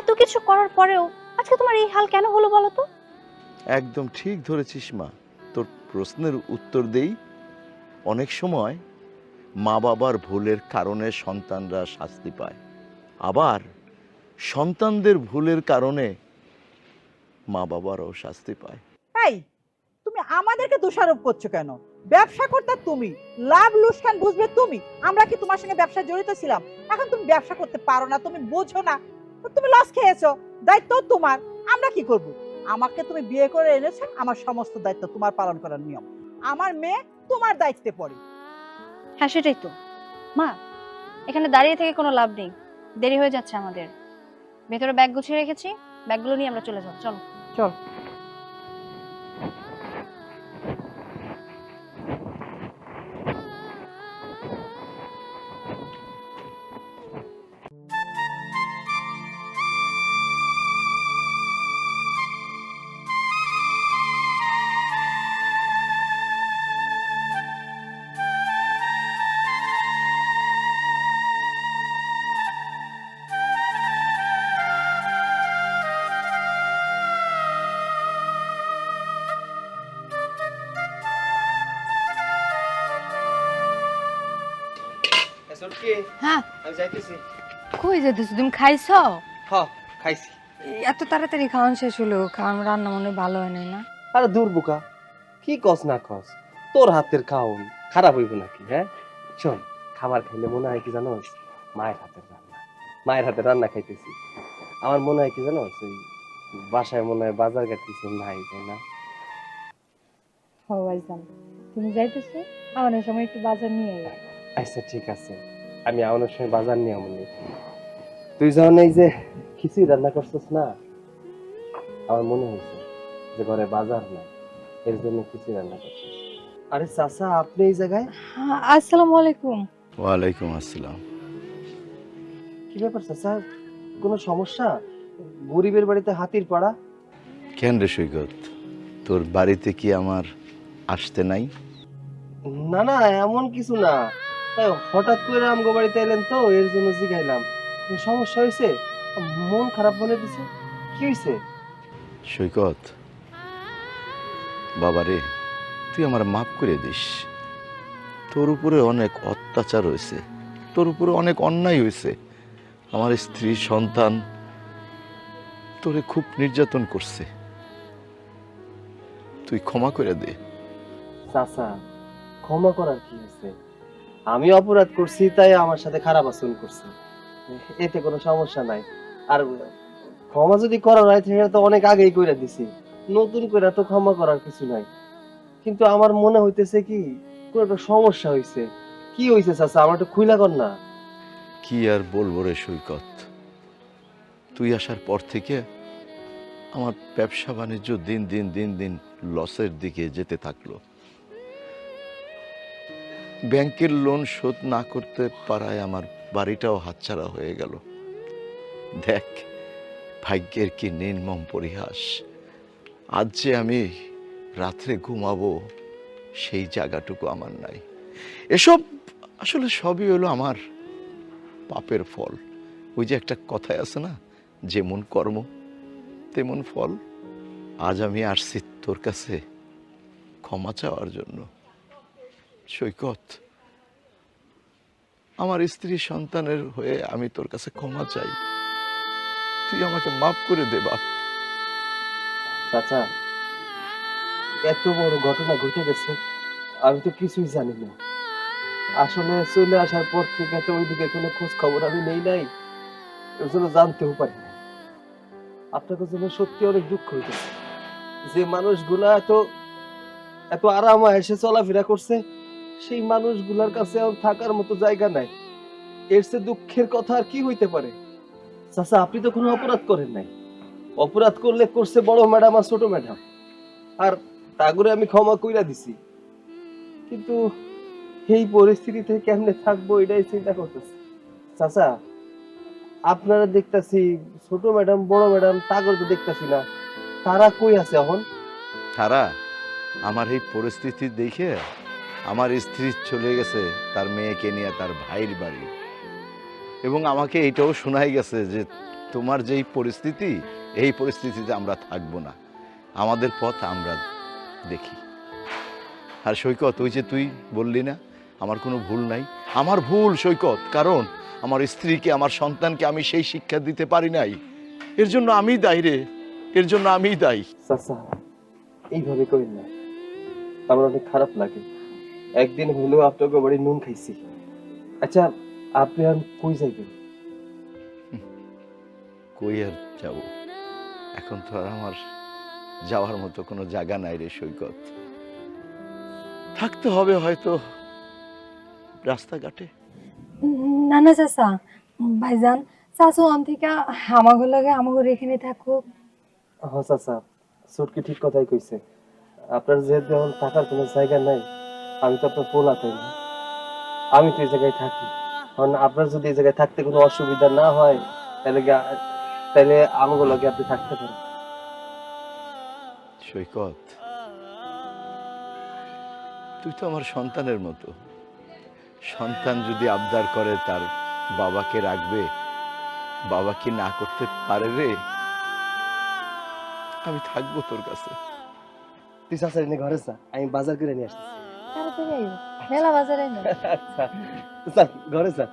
এত কিছু করার পরেও আজকে তোমার এই হাল কেন হলো বলো তো? একদম ঠিক ধরেছিস মা। তোর প্রশ্নের উত্তর দেই। অনেক সময় মা বাবার ভুলের কারণে সন্তানরা শাস্তি পায়, আবার সন্তানদের ভুলের কারণে মা বাবারাও শাস্তি পায়। এই, তুমি আমাদেরকে দোষারোপ করছো কেন? ব্যবসা করতে তুমি, লাভ লোকসান বুঝবে তুমি। আমরা কি তোমার সঙ্গে ব্যবসা জড়িত ছিলাম? এখন তুমি ব্যবসা করতে পারো না, তুমি বোঝো না, তো তুমি লস খেয়েছো, দায়িত্ব তোমার। আমরা কি করব? আমাকে তুমি বিয়ে করে এনেছো, আমার সমস্ত দায়িত্ব তোমার পালন করার নিয়ম। আমার মেয়ে তোমার দায়িত্বে পড়ে। হ্যাঁ সেটাই তো মা, এখানে দাঁড়িয়ে থেকে কোনো লাভ নেই, দেরি হয়ে যাচ্ছে আমাদের। ভেতরে ব্যাগ গুছিয়ে রেখেছি, ব্যাগগুলো নিয়ে আমরা চলে যাব। চলো চল। কে হ্যাঁ আমি যাইতেছি। কই যেতেছো তুমি খাইছো হ খাইছি। এত তাড়াতাড়ি খাওয়ান শেষ হলো খাওয়ান রান্না মনে হয় ভালো হয় নাই না আরে দূর বোকা, কি কস না কস, তোর হাতের খাওন খারাপ হইব নাকি? হ্যাঁ শোন, খাবার খাইলে মনে হয় কি জানোস, মায়ের হাতের রান্না, মায়ের হাতের রান্না খাইতেছি। আমার মনে হয় কি জানোস, ওই বাসায় মনে হয় বাজার ঘাট কিছু নাই, তাই না? ও ভাইজান তুমি যাইতেছো আমার সময় একটু বাজার নিয়ে আয় আচ্ছা ঠিক আছে, আমি আমার সময় বাজার নিয়ে আমনি। তুই যখন এই যে খিচুড়ি রান্না করছিস না, আমার মনে হয়েছে যে ঘরে বাজার না, এর জন্য খিচুড়ি রান্না করছিস। আরে চাচা, আপনি এই জায়গায়? আসসালামু আলাইকুম ওয়ালাইকুম আসসালাম। কি ব্যাপার চাচা, কোনো সমস্যা? গরিবের বাড়িতে হাতির পাড়া? কেন রে সৈকত, তোর বাড়িতে কি আমার আসতে নাই? না না, এমন কিছু না, তাই হঠাৎ করে আমগো বাড়িতে এলেন তো, এর জন্য জিগাইলাম। কোনো সমস্যা হয়েছে? মন খারাপ মনে দিছে, কি হয়েছে? সৈকত বাবারে, তুই আমার মাফ করে দিস। তোর উপরে অনেক অত্যাচার হয়েছে, তোর উপরে অনেক অন্যায় হয়েছে। আমার স্ত্রী সন্তান তোরে খুব নির্যাতন করছে, তুই ক্ষমা করে দে। চাচা, ক্ষমা করার কি আছে? আমি অপরাধ করছি তাই আমার সাথে খারাপ আচরণ করছে, এতে কোনো সমস্যা নাই। আর ক্ষমা যদি করার হয় সেটা তো অনেক আগেই কইরা দিছি, নতুন করে তো ক্ষমা করার কিছু নাই। কিন্তু আমার মনে হইতেছে কি কোনো একটা সমস্যা হইছে। কি হইছে চাচা, আমার একটু খুইলা কর না। কি আর বলবো রে সৈকত, তুই আসার পর থেকে আমার ব্যবসা বাণিজ্য দিন দিন দিন দিন লসের দিকে যেতে থাকলো। ব্যাংকের লোন শোধ না করতে পারায় আমার বাড়িটাও হাতছাড়া হয়ে গেল। দেখ ভাগ্যের কি নির্মম পরিহাস, আজ যে আমি রাত্রে ঘুমাবো সেই জায়গাটুকু আমার নাই। এসব আসলে সবই হলো আমার পাপের ফল। ওই যে একটা কথাই আছে না, যেমন কর্ম তেমন ফল। আজ আমি আসছি তোর কাছে ক্ষমা চাওয়ার জন্য। সৈকত, আমার স্ত্রী সন্তানের হয়ে আমি তোর কাছে ক্ষমা চাই, তুই আমাকে মাফ করে দে বাপ। চাচা, এত বড় ঘটনা ঘটে গেছে, আমি তো কিছুই জানি না। আসলে চলে আসার পর থেকে তো ওইদিকে কোনো খোঁজ খবর আমি নেই নাই, এর জন্য জানতেও পারি না। আপনাকে জন্য সত্যি অনেক দুঃখ হইতেছে, যে মানুষগুলা এত এত আরাম এসে চলাফেরা করছে, সেই মানুষগুলার কাছে আর থাকার মতো জায়গা নাই। এর চেয়ে দুঃখের কথা আর কি হইতে পারে? চাচা, আপনি তো কোনো অপরাধ করেন নাই, অপরাধ করলে করছে বড় ম্যাডাম আর ছোট ম্যাডাম, আর তাগুরে আমি ক্ষমা কইরা দিছি। কিন্তু এই পরিস্থিতিতে কেমনে থাকবো এটাই চিন্তা করতেছি। চাচা, আপনারা দেখতাছি ছোট ম্যাডাম বড় ম্যাডাম, তাগর তো দেখতাছি না, তারা কই আছে এখন? তারা আমার এই পরিস্থিতি দেখে আমার স্ত্রী চলে গেছে তার মেয়েকে নিয়ে তার ভাইয়ের বাড়ি, এবং আমাকে এইটাও শোনাই গেছে যে তোমার যেই পরিস্থিতি, এই পরিস্থিতিতে আমরা থাকবো না, আমাদের পথ আমরা দেখি। আর সৈকত, ওই যে তুই বললি না আমার কোনো ভুল নাই, আমার ভুল সৈকত, কারণ আমার স্ত্রীকে আমার সন্তানকে আমি সেই শিক্ষা দিতে পারি নাই। এর জন্য আমি দায়ী রে, এর জন্য আমি দায়ী। চাচা, এইভাবে কইন না, আমার অনেক খারাপ লাগে। একদিন হলেও আপনাকে বাড়ি নুন খাইছি। আচ্ছা, আপনি আর কই যাইবেন? কই আর যাব, এখন তো আর আমার যাওয়ার মতো কোনো জায়গা নাই রে সৈকত। থাকতে হবে হয়তো রাস্তাঘাটে। না না চাচা, ভাইজান চাচু আম থেকে আমাগো লাগে আমাগো এখানে থাকুক। হ্যাঁ চাচা, সুটকি ঠিক কথাই কইছে। আপনার যেহেতু এখন থাকার কোনো জায়গা নাই, আমি তো আপনার পোলা, তাই না? আমি তো এই জায়গায় থাকি। কারণ আপনার যদি এই জায়গায় থাকতে কোনো অসুবিধা না হয়, তাহলে আমাকে লাগে আপনি থাকতে পারেন। সৈকত, তুই তো আমার সন্তানের মতো। সন্তান যদি আবদার করে তার বাবাকে রাখবে, বাবা কি না করতে পারে রে? আমি থাকবো তোর কাছে। তুই চাচা এনে ঘরে যা, আমি বাজার করে নিয়ে আসতেছি। তাড়াতাড়ি আইও, মেলা বাজারে না। আচ্ছা, ঘরে যা।